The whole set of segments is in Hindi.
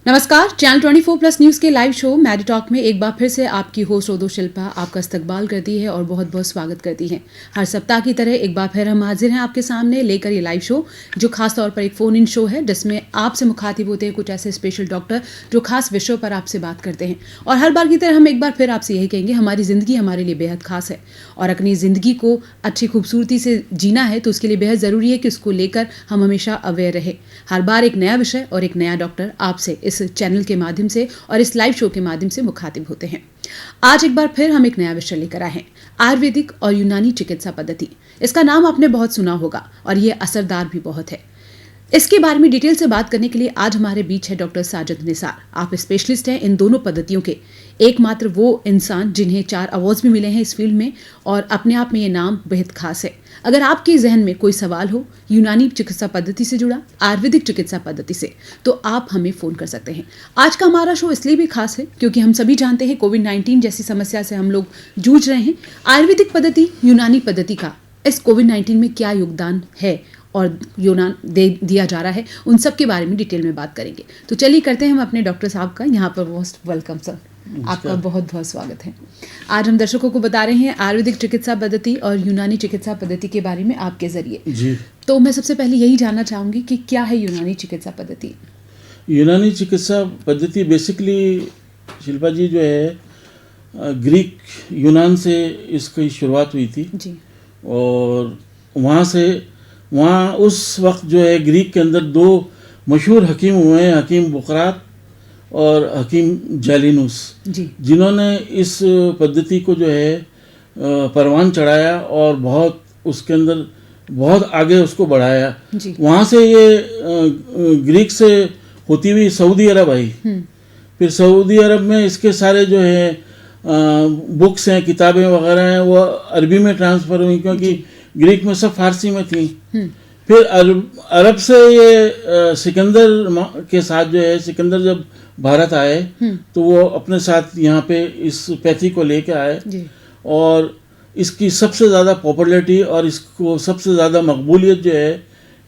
नमस्कार, चैनल 24+ न्यूज़ के लाइव शो मैडी टॉक में एक बार फिर से आपकी होस्ट रोदो शिल्पा आपका इस्तकबाल करती है और बहुत बहुत स्वागत करती है। हर सप्ताह की तरह एक बार फिर हम हाजिर हैं आपके सामने लेकर ये लाइव शो, जो खास तौर पर एक फ़ोन इन शो है जिसमें आपसे मुखातिब होते हैं कुछ ऐसे स्पेशल डॉक्टर जो खास विषयों पर आपसे बात करते हैं। और हर बार की तरह हम एक बार फिर आपसे यही कहेंगे, हमारी ज़िंदगी हमारे लिए बेहद खास है और अपनी ज़िंदगी को अच्छी खूबसूरती से जीना है तो उसके लिए बेहद ज़रूरी है कि उसको लेकर हम हमेशा अवेयर रहे। हर बार एक नया विषय और एक नया डॉक्टर आपसे इस चैनल के माध्यम से और इस लाइव शो के माध्यम से मुखातिब होते हैं। आज एक बार फिर हम एक नया विषय लेकर आए हैं, आयुर्वेदिक और यूनानी चिकित्सा पद्धति। इसका नाम आपने बहुत सुना होगा और ये असरदार भी बहुत है। इसके बारे में डिटेल से बात करने के लिए आज हमारे बीच है डॉक्टर साजिद निसार। आप स्पेशलिस्ट हैं इन दोनों पद्धतियों के, एकमात्र वो इंसान जिन्हें 4 अवार्ड्स भी मिले हैं इस फील्ड में और अपने आप में ये नाम बेहद खास है। अगर आपके जहन में कोई सवाल हो यूनानी चिकित्सा पद्धति से जुड़ा, आयुर्वेदिक चिकित्सा पद्धति से, तो आप हमें फ़ोन कर सकते हैं। आज का हमारा शो इसलिए भी खास है क्योंकि हम सभी जानते हैं कोविड-19 जैसी समस्या से हम लोग जूझ रहे हैं। आयुर्वेदिक पद्धति, यूनानी पद्धति का इस कोविड-19 में क्या योगदान है और योगदान दिया जा रहा है, उन सब के बारे में डिटेल में बात करेंगे। तो चलिए करते हैं हम अपने डॉक्टर साहब का यहाँ पर मोस्ट वेलकम सर, आपका बहुत बहुत स्वागत है। आज हम दर्शकों को बता रहे हैं आयुर्वेदिक चिकित्सा पद्धति और यूनानी चिकित्सा पद्धति के बारे में आपके जरिए जी। तो मैं सबसे पहले यही जानना चाहूँगी कि क्या है यूनानी चिकित्सा पद्धति? यूनानी चिकित्सा पद्धति बेसिकली शिल्पा जी जो है ग्रीक यूनान से इसकी शुरुआत हुई थी जी। और वहाँ उस वक्त जो है ग्रीक के अंदर 2 मशहूर हकीम हुए हैं, हकीम बुकरात और हकीम जालिनूस, जिन्होंने इस पद्धति को जो है परवान चढ़ाया और बहुत उसके अंदर बहुत आगे उसको बढ़ाया। वहाँ से ये ग्रीक से होती हुई सऊदी अरब आई। फिर सऊदी अरब में इसके सारे जो है बुक्स हैं, किताबें वगैरह हैं, वो अरबी में ट्रांसफ़र हुई क्योंकि ग्रीक में सब फारसी में थी। फिर अरब से ये सिकंदर के साथ जो है, सिकंदर जब भारत आए तो वो अपने साथ यहाँ पे इस पैथी को लेके आए और इसकी सबसे ज़्यादा पॉपुलैरिटी और इसको सबसे ज़्यादा मकबूलियत जो है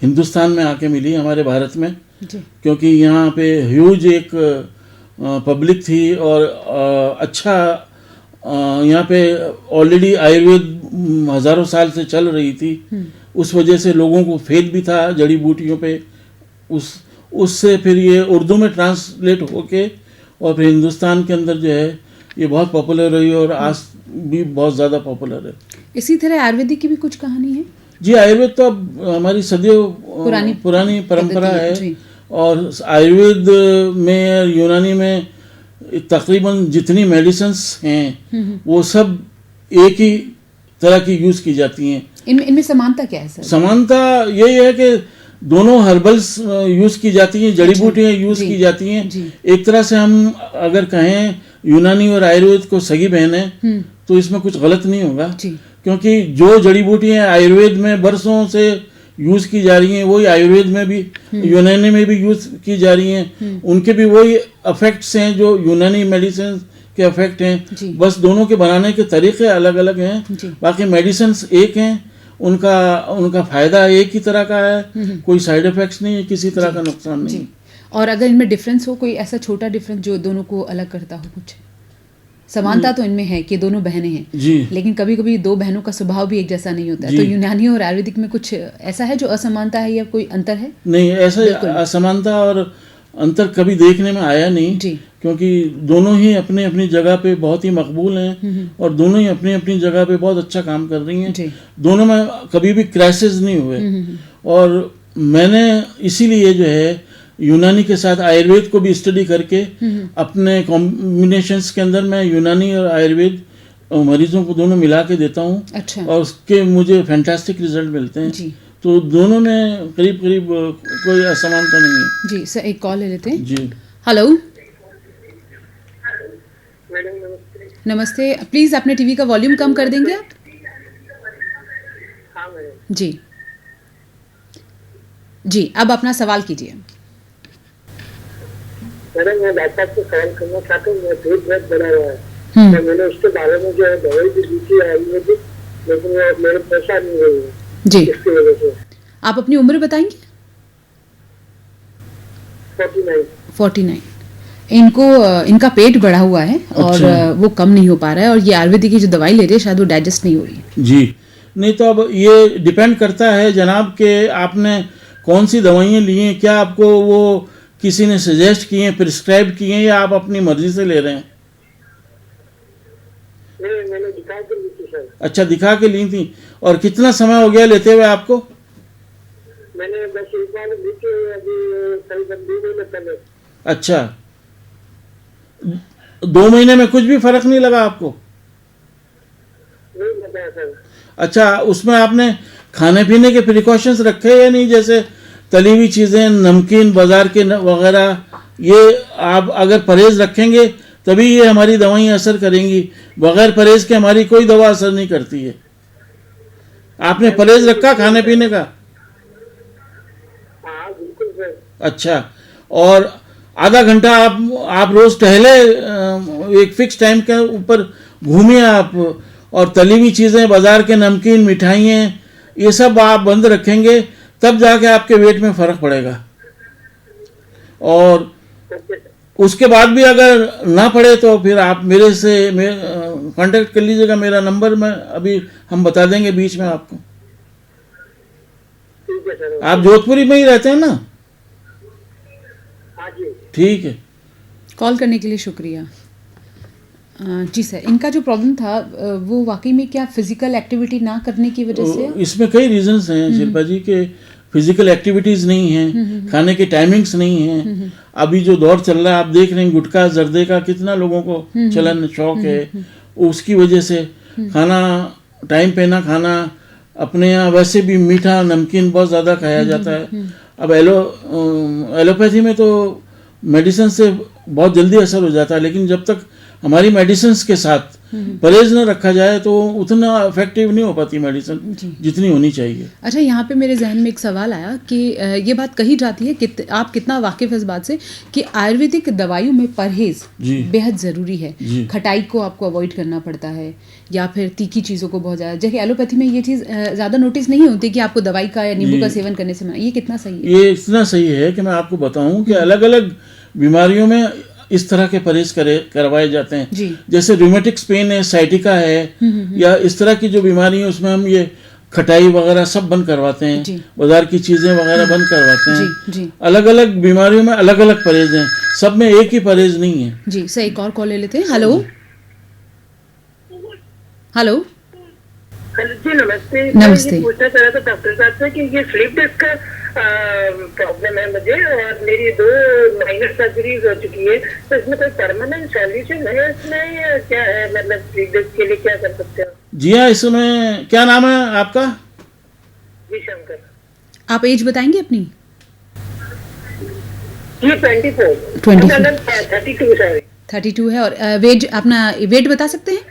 हिंदुस्तान में आके मिली, हमारे भारत में, क्योंकि यहाँ पे ह्यूज एक पब्लिक थी और अच्छा यहाँ पे ऑलरेडी आयुर्वेद हज़ारों साल से चल रही थी। उस वजह से लोगों को फेथ भी था जड़ी बूटियों पे। उससे फिर ये उर्दू में ट्रांसलेट होके और फिर हिंदुस्तान के अंदर जो है ये बहुत पॉपुलर रही और आज भी बहुत ज़्यादा पॉपुलर है। इसी तरह आयुर्वेदिक की भी कुछ कहानी है जी। आयुर्वेद तो अब हमारी सदियों पुरानी परंपरा है और आयुर्वेद में, यूनानी में तकरीबन जितनी मेडिसिन्स हैं वो सब एक ही तरह की यूज़ की जाती हैं। इनमें समानता क्या है सर? समानता यही है कि दोनों हर्बल्स यूज़ की जाती हैं, जड़ी बूटियाँ यूज़ की जाती हैं। एक तरह से हम अगर कहें यूनानी और आयुर्वेद को सगी बहन है तो इसमें कुछ गलत नहीं होगा, क्योंकि जो जड़ी बूटियाँ आयुर्वेद में बरसों से यूज़ की जा रही हैं वही आयुर्वेद में भी, यूनानी में भी यूज़ की जा रही हैं। उनके भी वही इफेक्ट्स हैं जो यूनानी मेडिसिन के इफेक्ट हैं, बस दोनों के बनाने के तरीके अलग अलग हैं। बाकी मेडिसिन्स एक हैं, उनका फ़ायदा एक ही तरह का है, कोई साइड इफेक्ट्स नहीं है, किसी तरह का नुकसान नहीं। और अगर इनमें डिफरेंस हो, कोई ऐसा छोटा डिफरेंस जो दोनों को अलग करता हो? कुछ समानता तो इनमें है कि दोनों बहनें हैं जी, लेकिन कभी कभी 2 बहनों का स्वभाव भी एक जैसा नहीं होता है। तो यूनानी और आयुर्वेदिक में कुछ ऐसा है जो असमानता है या कोई अंतर है? नहीं, ऐसा असमानता और अंतर कभी देखने में आया नहीं जी, क्योंकि दोनों ही अपनी अपनी जगह पे बहुत ही मकबूल हैं और दोनों ही अपनी अपनी जगह पे बहुत अच्छा काम कर रही हैं। दोनों में कभी भी क्रैशेस नहीं हुए और मैंने इसीलिए जो है यूनानी के साथ आयुर्वेद को भी स्टडी करके अपने कॉम्बिनेशंस के अंदर मैं यूनानी और आयुर्वेद मरीजों को दोनों मिला के देता हूँ। अच्छा। और उसके मुझे फैंटास्टिक रिजल्ट मिलते हैं जी। तो दोनों में करीब करीब कोई असमानता नहीं है जी। सर एक कॉल ले लेते हैं जी। हेलो नमस्ते, प्लीज अपने टीवी का वॉल्यूम कम कर देंगे आप? जी जी, अब अपना सवाल कीजिए। मैडम मैं डॉक्टर से सवाल करना चाहता हूँ, मेरा पेट बहुत बड़ा हुआ है, तो मैंने उसके बारे में जो है दवाई भी दी थी आयुर्वेदिक, लेकिन वो मेरे पैसा नहीं हुई है जी, इसकी वजह से। आप अपनी उम्र बताएंगे? 49। इनका पेट बढ़ा हुआ है और अच्छा। वो कम नहीं हो पा रहा है, और ये आयुर्वेदिक की जो दवाई ले रहे हैं शायद वो डाइजेस्ट नहीं हो रही है। जी नहीं, तो अब ये डिपेंड करता है जनाब के आपने कौन सी दवाइयाँ ली हैं, क्या आपको वो किसी ने सजेस्ट किए हैं, प्रिस्क्राइब किए हैं, या आप अपनी मर्जी से ले रहे हैं? नहीं, मैंने दिखा के ली थी सर। अच्छा, दिखा के ली थी। और कितना समय हो गया लेते हुए आपको? मैंने बस एक बार ली थी अभी करीबन 2 महीने पहले। अच्छा, 2 महीने में कुछ भी फर्क नहीं लगा आपको? नहीं बताया सर। अच्छा, उसमें आपने खाने पीने के प्रिकॉशंस रखे या नहीं? जैसे तली हुई चीज़ें, नमकीन, बाजार के वगैरह, ये आप अगर परहेज रखेंगे तभी ये हमारी दवाइयाँ असर करेंगी। बगैर परहेज के हमारी कोई दवा असर नहीं करती है। आपने परहेज रखा खाने पीने का? हाँ बिल्कुल सर। अच्छा, और आधा घंटा आप रोज टहले, एक फिक्स टाइम के ऊपर घूमिए आप, और तली हुई चीज़ें, बाजार के नमकीन, मिठाइयाँ, ये सब आप बंद रखेंगे तब जाके आपके वेट में फ़र्क पड़ेगा। और ओके सर। उसके बाद भी अगर ना पड़े तो फिर आप मेरे से कांटेक्ट कर लीजिएगा। मेरा नंबर मैं अभी हम बता देंगे बीच में आपको। ठीक है सर। आप जोधपुरी में ही रहते हैं ना? हाँ जी। ठीक है। कॉल करने के लिए शुक्रिया। जी सर, इनका जो प्रॉब्लम था वो वाकई में क्या फिजिकल एक्टिविटी ना करने की वजह से? इसमें कई रीजंस हैं शिल्पा जी के। फिजिकल एक्टिविटीज नहीं हैं, खाने की टाइमिंग्स नहीं हैं। अभी जो दौर चल रहा है आप देख रहे हैं, गुटखा जर्दे का कितना लोगों को चलन शौक है, उसकी वजह से खाना टाइम पे ना खाना। अपने यहाँ वैसे भी मीठा नमकीन बहुत ज़्यादा खाया जाता है। अब एलोपैथी में तो मेडिसिन से बहुत जल्दी असर हो जाता है, लेकिन जब तक हमारी मेडिसिन के साथ परहेज न रखा जाए तो उतना इफेक्टिव नहीं हो पाती मेडिसिन जितनी होनी चाहिए। अच्छा, यहाँ पे मेरे जहन में एक सवाल आया कि ये बात कही जाती है कि आप कितना वाकिफ है इस बात से कि आयुर्वेदिक दवाइयों में परहेज बेहद ज़रूरी है। खटाई को आपको अवॉइड करना पड़ता है, या फिर तीखी चीज़ों को बहुत ज़्यादा। जैसे एलोपैथी में ये चीज़ ज़्यादा नोटिस नहीं होती कि आपको दवाई का या नींबू का सेवन करने से मना। ये कितना सही है? ये इतना सही है कि मैं आपको बताऊं कि अलग अलग बीमारियों में इस तरह के परहेज करवाए जाते हैं। जैसे रूमेटिक पेन है, साइटिका है, या इस तरह की जो बीमारी है उसमें हम ये खटाई वगैरह सब बंद करवाते हैं, बाजार की चीजें वगैरह बंद करवाते हैं। अलग अलग बीमारियों में अलग अलग परहेज हैं, सब में एक ही परहेज नहीं है। जी सर, एक और कॉल ले लेते हैं। हेलो हेलो जी नमस्ते। नमस्ते। पूछना चाह रहा था डॉक्टर साहब से कि ये स्लीप डिस्क का प्रॉब्लम है मुझे, और मेरी 2 माइनर सर्जरीज हो चुकी है, तो इसमें कोई परमानेंट सॉल्यूशन है इसमें, या क्या है? मतलब स्लीप डिस्क के लिए क्या कर सकते हो? जी हाँ, इसमें क्या नाम है आपका? जी शंकर। आप एज बताएंगे अपनी? जी 24 32 सॉरी 32 है। और वेट, अपना वेट बता सकते हैं?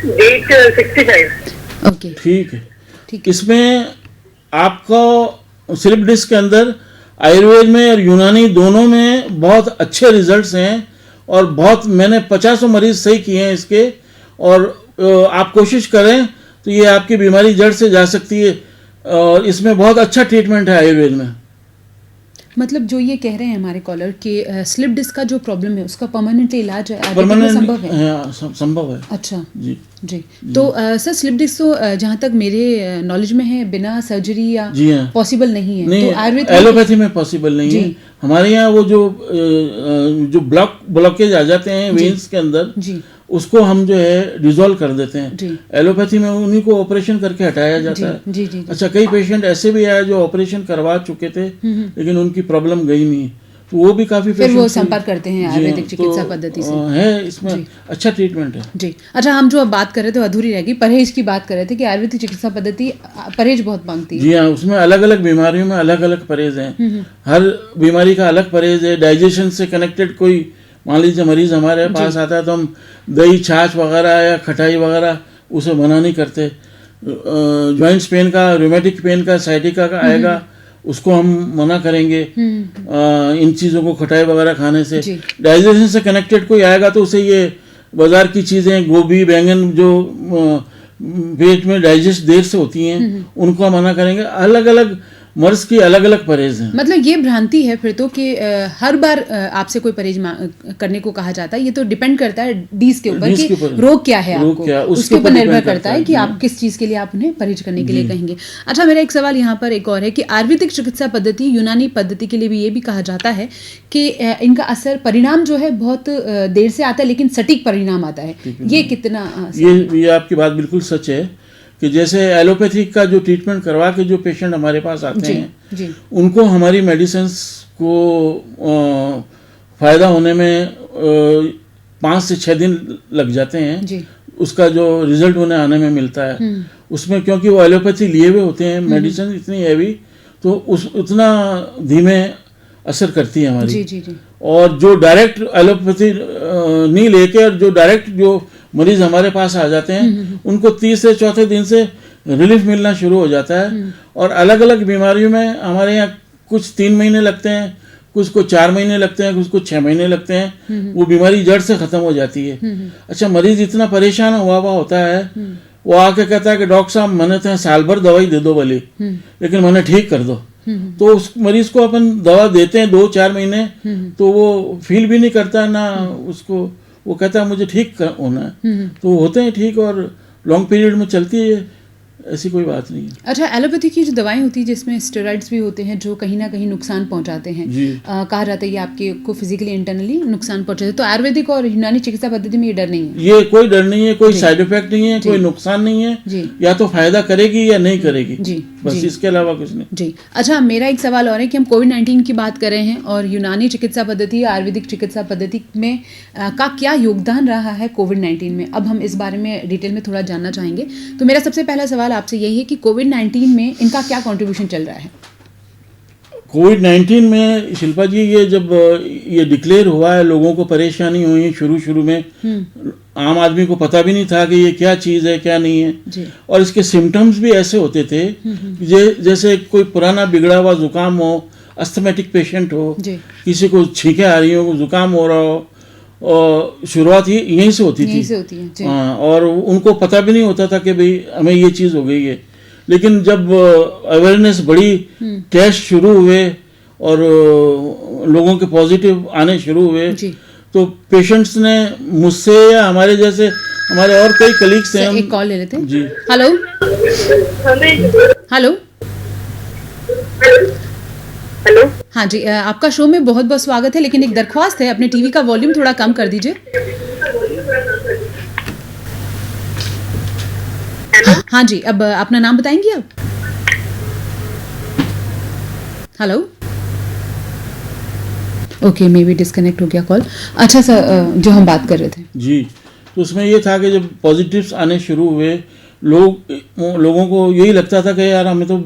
वेट 65। ओके, ठीक है। ठीक। इसमें आपको स्लिप डिस्क के अंदर आयुर्वेद में और यूनानी दोनों में बहुत अच्छे रिजल्ट्स हैं, और बहुत मैंने 50 मरीज सही किए हैं इसके। और आप कोशिश करें तो ये आपकी बीमारी जड़ से जा सकती है, और इसमें बहुत अच्छा ट्रीटमेंट है आयुर्वेद में। मतलब जो ये कह रहे हैं हमारे कॉलर कि स्लिप डिस्क का जो प्रॉब्लम है उसका परमानेंट इलाज परमानेंट संभव है? हाँ, संभव है। अच्छा जी जी। तो सर स्लिप डिस्क तो जहाँ तक मेरे नॉलेज में है बिना सर्जरी या पॉसिबल नहीं है। नहीं, तो आयुर्वेद एलोपैथी में पॉसिबल नहीं है। हमारे यहाँ वो जो ब्लॉकेज आ जाते हैं वेन्स के अंदर, उसको हम जो है डिसॉल्व कर देते हैं। एलोपैथी में उन्हीं को ऑपरेशन करके हटाया जाता है। जी। अच्छा, कई पेशेंट ऐसे भी आए जो ऑपरेशन करवा चुके थे लेकिन उनकी प्रॉब्लम गई नहीं, तो वो भी काफी फिर वो संपर्क करते हैं आयुर्वेदिक चिकित्सा पद्धति से। है इसमें अच्छा ट्रीटमेंट है। जी। अच्छा, हम जो अब बात कर रहे थे अधूरी रह गई, परहेज की बात कर रहे थे कि आयुर्वेदिक चिकित्सा पद्धति परहेज बहुत मांगती है। जी हाँ, उसमें अलग अलग बीमारियों में अलग अलग परहेज हैं। हर बीमारी का अलग परहेज है। डाइजेशन से कनेक्टेड कोई, मान लीजिए मरीज हमारे पास आता है तो हम दही छाछ वगैरह या खटाई वगैरह उसे मना नहीं करते। जॉइंट्स पेन का, रूमेटिक पेन का, साइटिका का आएगा, उसको हम मना करेंगे इन चीज़ों को, खटाई वगैरह खाने से। डाइजेशन से कनेक्टेड कोई आएगा तो उसे ये बाजार की चीज़ें, गोभी, बैंगन जो पेट में डाइजेस्ट देर से होती हैं, उनको हम मना करेंगे। अलग अलग मर्ज की अलग अलग परहेज हैं। मतलब ये भ्रांति है फिर तो कि हर बार आपसे कोई परहेज करने को कहा जाता है। ये तो डिपेंड करता है डीज के ऊपर कि रोग क्या है, आपको उसके ऊपर निर्भर करता है कि आप किस चीज के लिए आप उन्हें परहेज करने के लिए कहेंगे। अच्छा, मेरा एक सवाल यहाँ पर एक और है कि आयुर्वेदिक चिकित्सा पद्धति यूनानी पद्धति के लिए भी ये भी कहा जाता है कि इनका असर परिणाम जो है बहुत देर से आता है, लेकिन सटीक परिणाम आता है। ये कितना ये आपकी बात बिल्कुल सच है कि जैसे एलोपैथिक का जो ट्रीटमेंट करवा के जो पेशेंट हमारे पास आते हैं उनको हमारी मेडिसिन्स को फायदा होने में 5 से 6 दिन लग जाते हैं। उसका जो रिजल्ट उन्हें आने में मिलता है उसमें, क्योंकि वो एलोपैथी लिए हुए होते हैं, मेडिसिन इतनी हैवी, तो उतना धीमे असर करती है हमारी। और जो डायरेक्ट एलोपैथी नहीं लेके और जो डायरेक्ट जो मरीज हमारे पास आ जाते हैं उनको 30 से 4थे दिन से रिलीफ मिलना शुरू हो जाता है। और अलग अलग बीमारियों में हमारे यहाँ कुछ 3 महीने लगते हैं, कुछ को 4 महीने लगते हैं, कुछ को 6 महीने लगते हैं, वो बीमारी जड़ से खत्म हो जाती है। अच्छा, मरीज इतना परेशान हुआ होता है, वो आके कहता है कि डॉक्टर साहब मैंने तो साल भर दवाई दे दो भले, लेकिन मैंने ठीक कर दो। तो उस मरीज को अपन दवा देते हैं 2-4 महीने, तो वो फील भी नहीं करता ना उसको, वो कहता है मुझे ठीक होना है, तो होते हैं ठीक और लॉन्ग पीरियड में चलती है, ऐसी कोई बात नहीं है। अच्छा, एलोपैथी की जो दवाएं होती है जिसमें स्टेरॉइड्स भी होते हैं जो कहीं ना कहीं नुकसान पहुंचाते हैं, कहा जाता है ये आपके को फिजिकली इंटरनली नुकसान पहुंचाते हैं, तो आयुर्वेदिक और यूनानी चिकित्सा पद्धति में ये डर नहीं है? ये कोई डर नहीं है, कोई साइड इफेक्ट नहीं है, कोई नुकसान नहीं है, या तो फायदा करेगी या नहीं करेगी, बस इसके अलावा कुछ नहीं। जी। अच्छा, मेरा एक सवाल और है कि हम कोविड-19 की बात कर रहे हैं और यूनानी चिकित्सा पद्धति या आयुर्वेदिक चिकित्सा पद्धति में का क्या योगदान रहा है कोविड-19 में, अब हम इस बारे में डिटेल में थोड़ा जानना चाहेंगे। तो मेरा सबसे पहला सवाल आपसे यही है कि कोविड-19 में इनका क्या कंट्रीब्यूशन चल रहा है? कोविड-19 में शिल्पा जी, ये जब ये डिक्लेयर हुआ है, लोगों को परेशानी हुई शुरू में, आम आदमी को पता भी नहीं था कि ये क्या चीज़ है क्या नहीं है, और इसके सिम्टम्स भी ऐसे होते थे जैसे कोई पुराना बिगड़ा हुआ जुकाम हो, अस्थमेटिक पेशेंट हो, किसी को छींकें आ रही हो, जुकाम हो रहा हो, और शुरुआत ही यहीं से होती थी। हाँ, और उनको पता भी नहीं होता था कि भाई हमें ये चीज़ हो गई है। लेकिन जब अवेयरनेस बढ़ी, टेस्ट शुरू हुए और लोगों के पॉजिटिव आने शुरू हुए, तो पेशेंट्स ने मुझसे या हमारे जैसे हमारे और कई कलीग्स हैं। एक कॉल ले लेते हैं जी। Hello hello hello. हाँ जी, आपका शो में बहुत बहुत स्वागत है, लेकिन एक दरख्वास्त है, अपने टीवी का वॉल्यूम थोड़ा कम कर दीजिए। हाँ जी, अब अपना नाम बताएंगी आप? Hello, okay, may be disconnect हो गया कॉल। अच्छा सर, जो हम बात कर रहे थे जी, तो उसमें ये था कि जब पॉजिटिव्स आने शुरू हुए, लोगों को यही लगता था कि यार हमें तो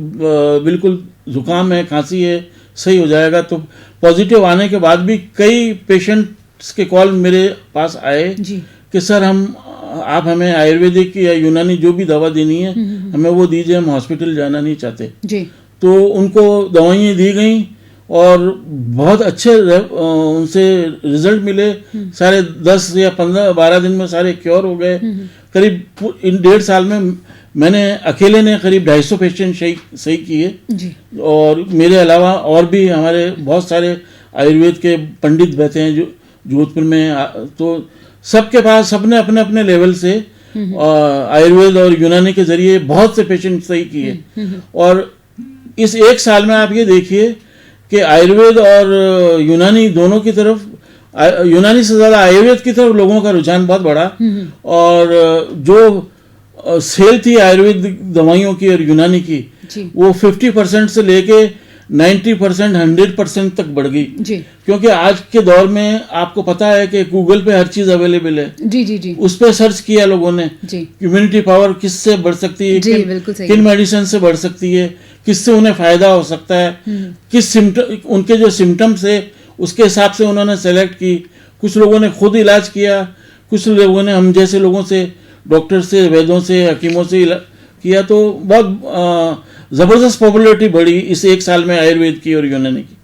बिल्कुल जुकाम है, खांसी है, सही हो जाएगा। तो पॉजिटिव आने के बाद भी कई पेशेंट्स के कॉल मेरे पास आए कि सर आप हमें आयुर्वेदिक या यूनानी जो भी दवा देनी है हमें वो दीजिए, हम हॉस्पिटल जाना नहीं चाहते जी। तो उनको दवाइयाँ दी गई और बहुत अच्छे उनसे रिजल्ट मिले। सारे 10 या 15-12 दिन में सारे क्योर हो गए। करीब इन 1.5 साल में मैंने अकेले ने करीब 250 पेशेंट सही किए, और मेरे अलावा और भी हमारे बहुत सारे आयुर्वेद के पंडित बैठे हैं जो जोधपुर में। तो सबके पास सबने अपने अपने लेवल से आयुर्वेद और यूनानी के जरिए बहुत से पेशेंट सही किए। और इस 1 साल में आप ये देखिए कि आयुर्वेद और यूनानी दोनों की तरफ, यूनानी से ज़्यादा आयुर्वेद की तरफ लोगों का रुझान बहुत बढ़ा। और जो सेल थी आयुर्वेदिक दवाइयों की और यूनानी की, वो 50% से लेके 90%, 100% तक बढ़ गई। क्योंकि आज के दौर में आपको पता है कि गूगल पे हर चीज अवेलेबल है। जी। उस पर सर्च किया लोगों ने, इम्यूनिटी पावर किससे बढ़ सकती है, किन मेडिसिन से बढ़ सकती है, किससे उन्हें फायदा हो सकता है, किस सिम्टम, उनके जो सिम्टम्स है उसके हिसाब से उन्होंने सेलेक्ट की। कुछ लोगों ने खुद इलाज किया, कुछ लोगों ने हम जैसे लोगों से, डॉक्टर से, वैद्यों से, हकीमों से किया। तो बहुत जबरदस्त पॉपुलैरिटी बढ़ी इस 1 साल में आयुर्वेद की और यूनानी की।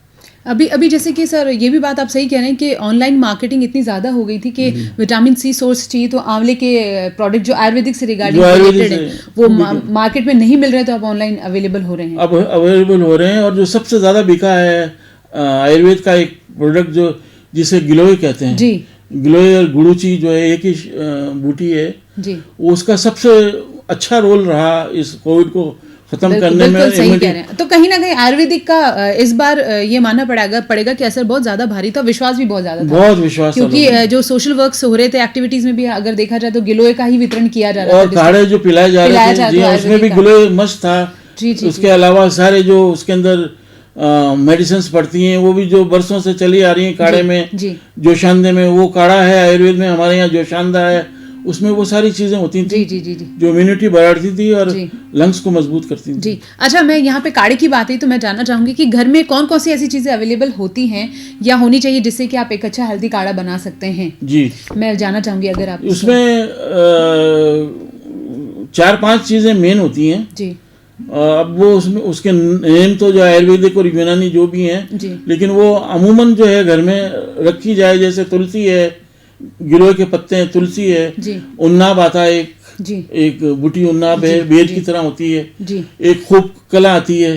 अभी अभी जैसे कि सर ये भी बात आप सही कह रहे हैं कि ऑनलाइन मार्केटिंग इतनी ज़्यादा हो गई थी कि विटामिन सी सोर्स चाहिए तो आंवले के प्रोडक्ट जो आयुर्वेदिक से रिगार्डिंग रिलेटेड है वो मार्केट में नहीं मिल रहे तो अब ऑनलाइन अवेलेबल हो रहे हैं। अब अवेलेबल हो रहे हैं और जो सबसे ज़्यादा बिका है आयुर्वेद का एक प्रोडक्ट जो जिसे गिलोय कहते हैं जी, गिलोय और गुड़ूची जो है एक ही बूटी है जी, उसका सबसे अच्छा रोल रहा इस कोविड को खत्म करने में। बिल्कुल सही कह रहे हैं। तो कहीं ना कहीं आयुर्वेदिक का इस बार ये मानना पड़ेगा कि असर बहुत ज्यादा भारी था, विश्वास भी बहुत ज्यादा था, बहुत विश्वास, क्योंकि जो सोशल वर्क्स हो रहे थे एक्टिविटीज में भी अगर देखा जाए तो गिलोय का ही वितरण किया जा रहा था और काढ़े जो पिलाए जा रहे थे जी उसमें भी गिलोय मस्त था। जी, जी, उसके अलावा सारे जो उसके अंदर मेडिसिन पड़ती हैं वो भी जो बरसों से चली आ रही हैं काढ़े में, जोशांदे में वो काढ़ा है आयुर्वेद में हमारे यहाँ जोशांदा है, उसमें वो सारी चीजें होती थी जो इम्यूनिटी बढ़ाती थी और लंग्स को मजबूत करती थी। जी अच्छा, मैं यहाँ पे काढ़े की बात है तो मैं जानना चाहूंगी कि घर में कौन कौन सी ऐसी चीजें अवेलेबल होती हैं या होनी चाहिए जिससे कि आप एक अच्छा हेल्दी काढ़ा बना सकते हैं। जी मैं जानना चाहूंगी अगर आप उसमें 4-5 चीजें मेन होती हैं जी। अब वो उसमें उसके नेम तो जो आयुर्वेदिक और यूनानी जो भी हैं लेकिन वो अमूमन जो है घर में रखी जाए, जैसे तुलसी है, गिलोय के पत्ते हैं, तुलसी है, उन्नाब आता है एक बूटी उन्नाब है, बेर की तरह होती है, एक खूब कला आती है।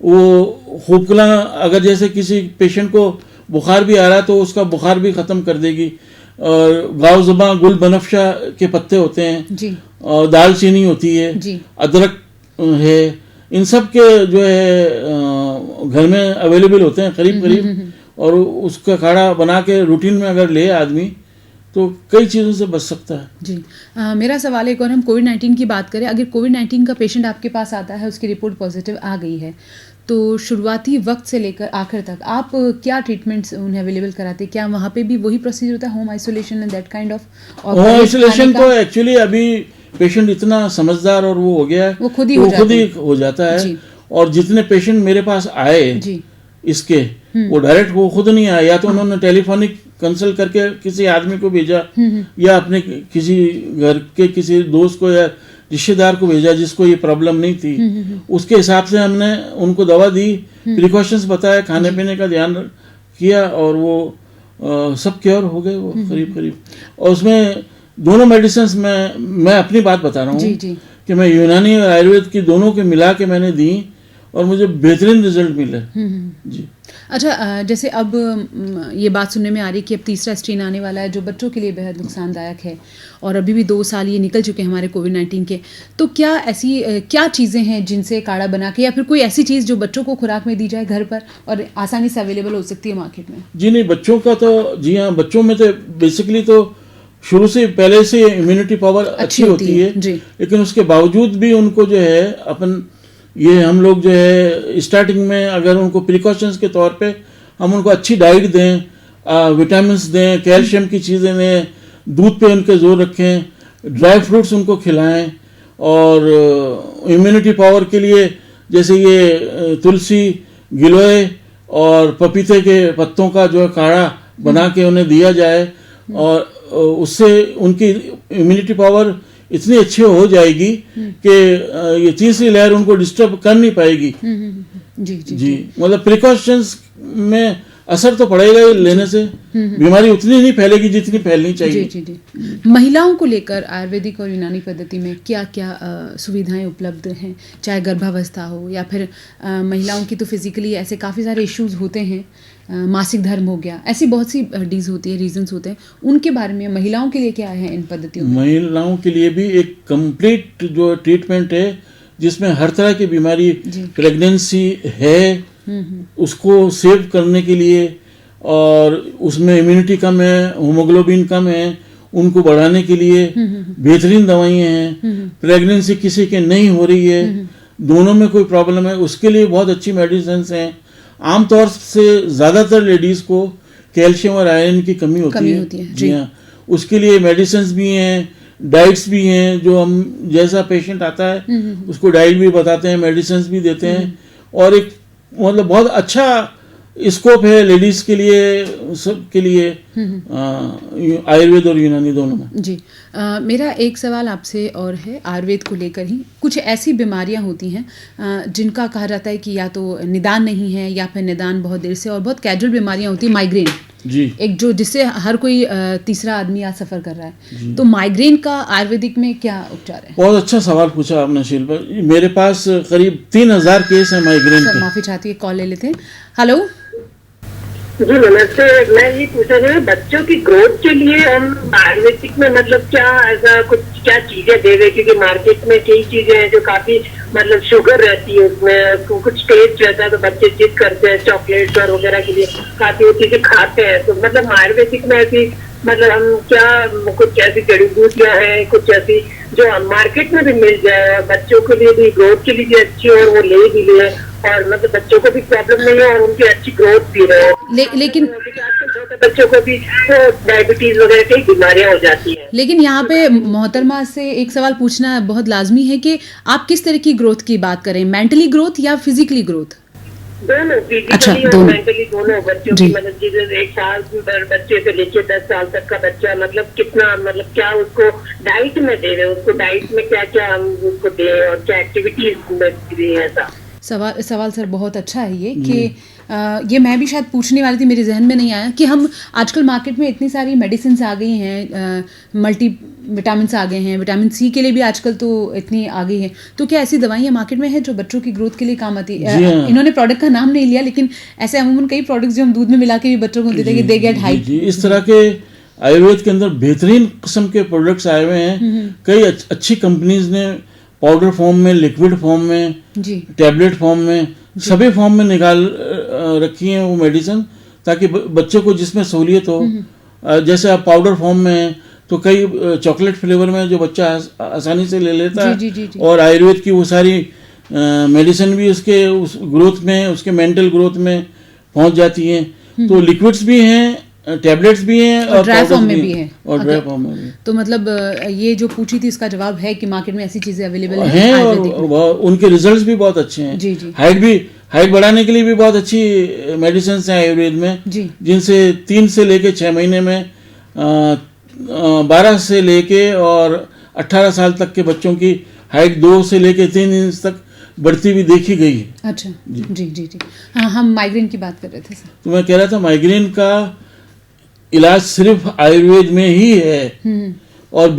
वो खूब कला अगर जैसे किसी पेशेंट को बुखार भी आ रहा है तो उसका बुखार भी खत्म कर देगी। और गाँव ज़बां गुल बनफशा के पत्ते होते हैं और दालचीनी होती है, अदरक है, इन सब के जो है घर में अवेलेबल होते हैं करीब और उसका काढ़ा बना के रूटीन में अगर ले आदमी तो कई चीज़ों से बच सकता है जी। मेरा सवाल एक और, हम कोविड-19 की बात करें, अगर कोविड-19 का पेशेंट आपके पास आता है, उसकी रिपोर्ट पॉजिटिव आ गई है, तो शुरुआती वक्त से लेकर आखिर तक आप क्या ट्रीटमेंट्स उन्हें अवेलेबल कराते हैं? क्या वहाँ पे भी वही प्रोसीजर होता है, home isolation and that kind of? Home isolation तो एक्चुअली अभी पेशेंट इतना समझदार और वो हो गया है, वो खुद ही हो जाता है। और जितने पेशेंट मेरे पास आए इसके वो डायरेक्ट वो खुद नहीं आए, या तो उन्होंने टेलीफोनिक कंसल्ट करके किसी आदमी को भेजा या अपने किसी घर के किसी दोस्त को या रिश्तेदार को भेजा जिसको ये प्रॉब्लम नहीं थी, उसके हिसाब से हमने उनको दवा दी, प्रिकॉशंस बताए, खाने पीने का ध्यान किया और वो सब क्योर हो गए वो करीब। और उसमें दोनों मेडिसिन में मैं अपनी बात बता रहा हूँ कि मैं यूनानी और आयुर्वेद की दोनों के मिला के मैंने दी और मुझे बेहतरीन रिजल्ट मिले जी। अच्छा, जैसे अब ये बात सुनने में आ रही है कि अब तीसरा स्ट्रेन आने वाला है जो बच्चों के लिए बेहद नुकसानदायक है और अभी भी 2 साल ये निकल चुके हैं हमारे कोविड-19 के, तो क्या ऐसी क्या चीज़ें हैं जिनसे काढ़ा बना के या फिर कोई ऐसी चीज़ जो बच्चों को खुराक में दी जाए घर पर और आसानी से अवेलेबल हो सकती है मार्केट में? जी नहीं, बच्चों का तो जी हाँ, बच्चों में तो बेसिकली तो शुरू से पहले से इम्यूनिटी पावर अच्छी होती है लेकिन उसके बावजूद भी उनको जो है अपन ये हम लोग जो है स्टार्टिंग में अगर उनको प्रिकॉशंस के तौर पे हम उनको अच्छी डाइट दें, विटामिन्स दें, कैल्शियम की चीज़ें दें, दूध पे उनके जोर रखें, ड्राई फ्रूट्स उनको खिलाएं और इम्यूनिटी पावर के लिए जैसे ये तुलसी, गिलोय और पपीते के पत्तों का जो है काढ़ा बना के उन्हें दिया जाए और उससे उनकी इम्यूनिटी पावर इतनी अच्छी हो जाएगी कि ये तीसरी लहर उनको डिस्टर्ब कर नहीं पाएगी। जी मतलब प्रिकॉशंस में असर तो पड़ेगा ही लेने से, बीमारी उतनी नहीं फैलेगी जितनी फैलनी चाहिए। जी। महिलाओं को लेकर आयुर्वेदिक और यूनानी पद्धति में क्या क्या सुविधाएं उपलब्ध हैं, चाहे गर्भावस्था हो या फिर महिलाओं की तो फिजिकली ऐसे काफ़ी सारे इश्यूज होते हैं, मासिक धर्म हो गया, ऐसी बहुत सी डीज होती है, रीजंस होते हैं, उनके बारे में महिलाओं के लिए क्या है इन पद्धतियों में? महिलाओं के लिए भी एक कंप्लीट जो ट्रीटमेंट है जिसमें हर तरह की बीमारी, प्रेगनेंसी है उसको सेव करने के लिए और उसमें इम्यूनिटी कम है, होमोग्लोबिन कम है, उनको बढ़ाने के लिए बेहतरीन दवाइयाँ हैं। प्रेगनेंसी किसी के नहीं हो रही है, दोनों में कोई प्रॉब्लम है, उसके लिए बहुत अच्छी मेडिसिन हैं। आमतौर से ज़्यादातर लेडीज़ को कैल्शियम और आयरन की कमी होती है। जी हाँ, उसके लिए मेडिसिन भी हैं, डाइट्स भी हैं, जो हम जैसा पेशेंट आता है उसको डाइट भी बताते हैं, मेडिसिन भी देते हैं और एक मतलब बहुत अच्छा स्कोप है लेडीज के लिए, सब के लिए, आयुर्वेद और यूनानी दोनों में। जी मेरा एक सवाल आपसे और है आयुर्वेद को लेकर ही। कुछ ऐसी बीमारियां होती हैं जिनका कहा जाता है कि या तो निदान नहीं है या फिर निदान बहुत देर से, और बहुत कैजुअल बीमारियां होती हैं। माइग्रेन जी एक जो जिससे हर कोई तीसरा आदमी आज सफ़र कर रहा है, तो माइग्रेन का आयुर्वेदिक में क्या उपचार है? बहुत अच्छा सवाल पूछा आपने शिल्पा। मेरे पास करीब 3000 केस है माइग्रेन सर के। माफ़ी चाहती है, कॉल ले लेते हैं। हेलो जी नमस्ते। मैं ये पूछा था बच्चों की ग्रोथ के लिए हम आयुर्वेदिक में मतलब क्या ऐसा कुछ क्या चीजें दे रहे, क्योंकि मार्केट में कई चीजें हैं जो काफी मतलब शुगर रहती है उसमें, कुछ टेस्ट रहता है तो बच्चे जिद करते हैं चॉकलेट्स और वगैरह के लिए काफी वो चीजें खाते हैं। तो मतलब आयुर्वेदिक में ऐसी मतलब हम क्या कुछ ऐसी जड़ी बूटियां हैं, कुछ ऐसी जो मार्केट में भी मिल जाए और बच्चों के लिए भी ग्रोथ के लिए भी अच्छी हो और वो ले भी ले और मतलब बच्चों को भी प्रॉब्लम नहीं है और उनकी अच्छी ग्रोथ भी रहे। लेकिन आजकल छोटे बच्चों को भी डायबिटीज वगैरह कई बीमारियां हो जाती हैं। लेकिन यहाँ पे मोहतरमा से एक सवाल पूछना बहुत लाजमी है कि आप किस तरह की ग्रोथ की बात करें, मेंटली ग्रोथ या फिजिकली ग्रोथ? दोनों, अच्छा, फिजिकली और दोनों। मेंटली दोनों बच्चों जी। की मतलब जैसे 1 साल बच्चे से लेकर 10 साल तक का बच्चा मतलब कितना मतलब क्या उसको डाइट में दे रहे, उसको डाइट में क्या क्या हम उसको दे और क्या एक्टिविटीज में दे, ऐसा सवाल सर बहुत अच्छा है ये कि ये मैं भी शायद पूछने वाली थी, मेरे जहन में नहीं आया कि हम आजकल मार्केट में इतनी सारी मेडिसिन आ गई हैं, मल्टी विटामिन आ गए हैं, विटामिन सी के लिए भी आजकल तो इतनी आ गई है। तो क्या ऐसी दवाइयाँ मार्केट में है जो बच्चों की ग्रोथ के लिए काम आती है? इन्होंने प्रोडक्ट का नाम नहीं लिया, लेकिन ऐसे अमूमन कई प्रोडक्ट्स जो हम दूध में मिला के भी बच्चों को देते हैं कि दे गेट हाइट। इस तरह के आयुर्वेद के अंदर बेहतरीन किस्म के प्रोडक्ट्स आए हुए हैं। कई अच्छी कंपनीज ने पाउडर फॉर्म में, लिक्विड फॉर्म में, टैबलेट फॉर्म में, सभी फॉर्म में निकाल रखी हैं वो मेडिसिन, ताकि बच्चे को जिसमें सहूलियत हो। जैसे आप पाउडर फॉर्म में तो कई चॉकलेट फ्लेवर में जो बच्चा आसानी से ले लेता है, और आयुर्वेद की वो सारी मेडिसिन भी उसके उस ग्रोथ में, उसके मेंटल ग्रोथ में पहुंच जाती हैं। तो लिक्विड्स भी हैं, टैबलेट्स भी हैं और ड्राई फॉर्म में भी है, और ड्राई फॉर्म में भी। तो मतलब ये जो पूछी थी इसका जवाब है कि मार्केट में ऐसी चीजें अवेलेबल हैं और उनके रिजल्ट्स भी बहुत अच्छे हैं। जी जी। हाइट बढ़ाने के लिए भी बहुत अच्छी मेडिसिन हैं आयुर्वेद में, जिनसे 3 से लेके 6 महीने में 12 से लेके और 18 साल तक के बच्चों की हाइट 2 से लेके 3 इंच तक बढ़ती भी देखी गई है। अच्छा जी जी जी, जी। हाँ, हम माइग्रेन की बात कर रहे थे सर। तो मैं कह रहा था माइग्रेन का इलाज सिर्फ आयुर्वेद में ही है, और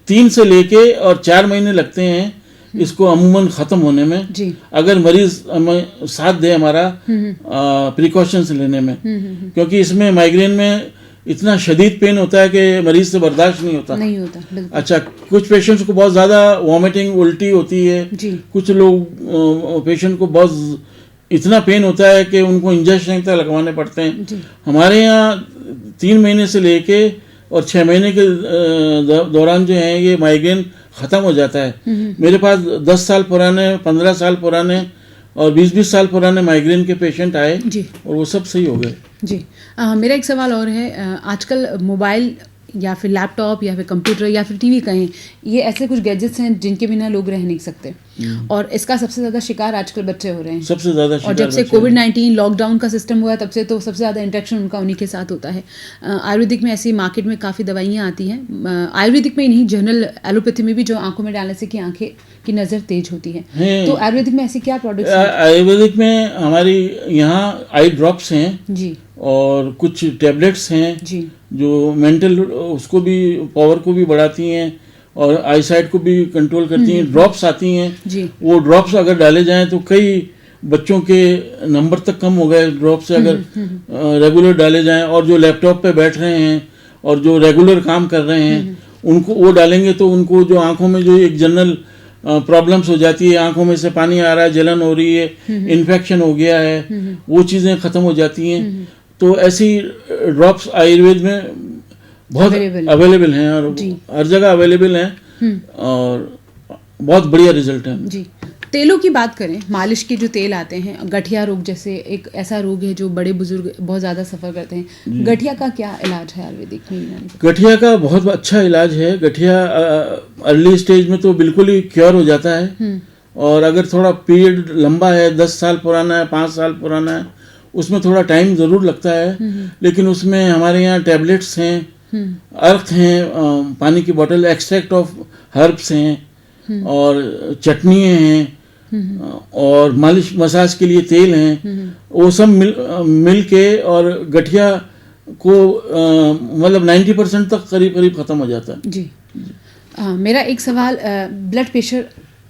3 से लेके और 4 महीने लगते हैं इसको अमूमन खत्म होने में, अगर मरीज हमें साथ दे हमारा प्रिकॉशंस लेने में। क्योंकि इसमें माइग्रेन में इतना शदीद पेन होता है कि मरीज से बर्दाश्त नहीं होता। अच्छा, कुछ पेशेंट्स को बहुत ज़्यादा वॉमिटिंग, उल्टी होती है। कुछ लोग पेशेंट को बहुत इतना पेन होता है कि उनको इंजेक्शन तक लगवाने पड़ते हैं। हमारे यहाँ 3 महीने से लेके और 6 महीने के दौरान जो है ये माइग्रेन ख़त्म हो जाता है। मेरे पास 10 साल पुराने, 15 साल पुराने और 20-20 साल पुराने माइग्रेन के पेशेंट आए और वो सब सही हो गए। जी मेरा एक सवाल और है, आजकल मोबाइल या फिर लैपटॉप या फिर कंप्यूटर या फिर टीवी कहें, ये ऐसे कुछ गैजेट्स हैं जिनके बिना लोग रह नहीं सकते, और इसका सबसे ज़्यादा शिकार आजकल बच्चे हो रहे हैं। सबसे ज़्यादा शिकार, और जब से कोविड-19 लॉकडाउन का सिस्टम हुआ तब से तो सबसे ज़्यादा इंटरेक्शन उनका उन्हीं के साथ होता है। आयुर्वेदिक में ऐसी मार्केट में काफ़ी दवाइयाँ आती हैं, आयुर्वेदिक में ही नहीं, जनरल एलोपैथी में भी, जो आंखों में डालने से कि आंखें की नज़र तेज होती है। तो आयुर्वेदिक में ऐसी क्या प्रोडक्ट्स हैं? आयुर्वेदिक में हमारी यहाँ आई ड्रॉप्स हैं जी, और कुछ टैबलेट्स हैं जी, जो मेंटल उसको भी, पावर को भी बढ़ाती हैं और आई साइट को भी कंट्रोल करती हैं। ड्रॉप्स आती हैं जी, वो ड्रॉप्स अगर डाले जाएं तो कई बच्चों के नंबर तक कम हो गए ड्रॉप से, अगर रेगुलर डाले जाएं। और जो लैपटॉप पे बैठ रहे हैं और जो रेगुलर काम कर रहे हैं उनको वो डालेंगे तो उनको जो आंखों में जो एक जनरल प्रॉब्लम्स हो जाती है, आंखों में से पानी आ रहा है, जलन हो रही है, इन्फेक्शन हो गया है, वो चीज़ें ख़त्म हो जाती हैं। तो ऐसी ड्रॉप्स आयुर्वेद में बहुत अवेलेबल हैं और हर जगह अवेलेबल हैं और बहुत बढ़िया रिजल्ट है जी। तेलों की बात करें, मालिश के जो तेल आते हैं, गठिया रोग जैसे एक ऐसा रोग है जो बड़े बुजुर्ग बहुत ज़्यादा सफ़र करते हैं, गठिया का क्या इलाज है आयुर्वेदिक में? गठिया का बहुत अच्छा इलाज है। गठिया अर्ली स्टेज में तो बिल्कुल ही क्योर हो जाता है, और अगर थोड़ा पीरियड लंबा है, 10 साल पुराना है, 5 साल पुराना है, उसमें थोड़ा टाइम ज़रूर लगता है, लेकिन उसमें हमारे यहाँ टैबलेट्स हैं, अर्क हैं, पानी की बोतल, एक्सट्रैक्ट ऑफ हर्ब्स हैं, और चटनियाँ हैं, और मालिश मसाज के लिए तेल हैं। वो सब मिल के और गठिया को मतलब 90% तक करीब करीब ख़त्म हो जाता है। जी। मेरा एक सवाल ब्लड प्रेशर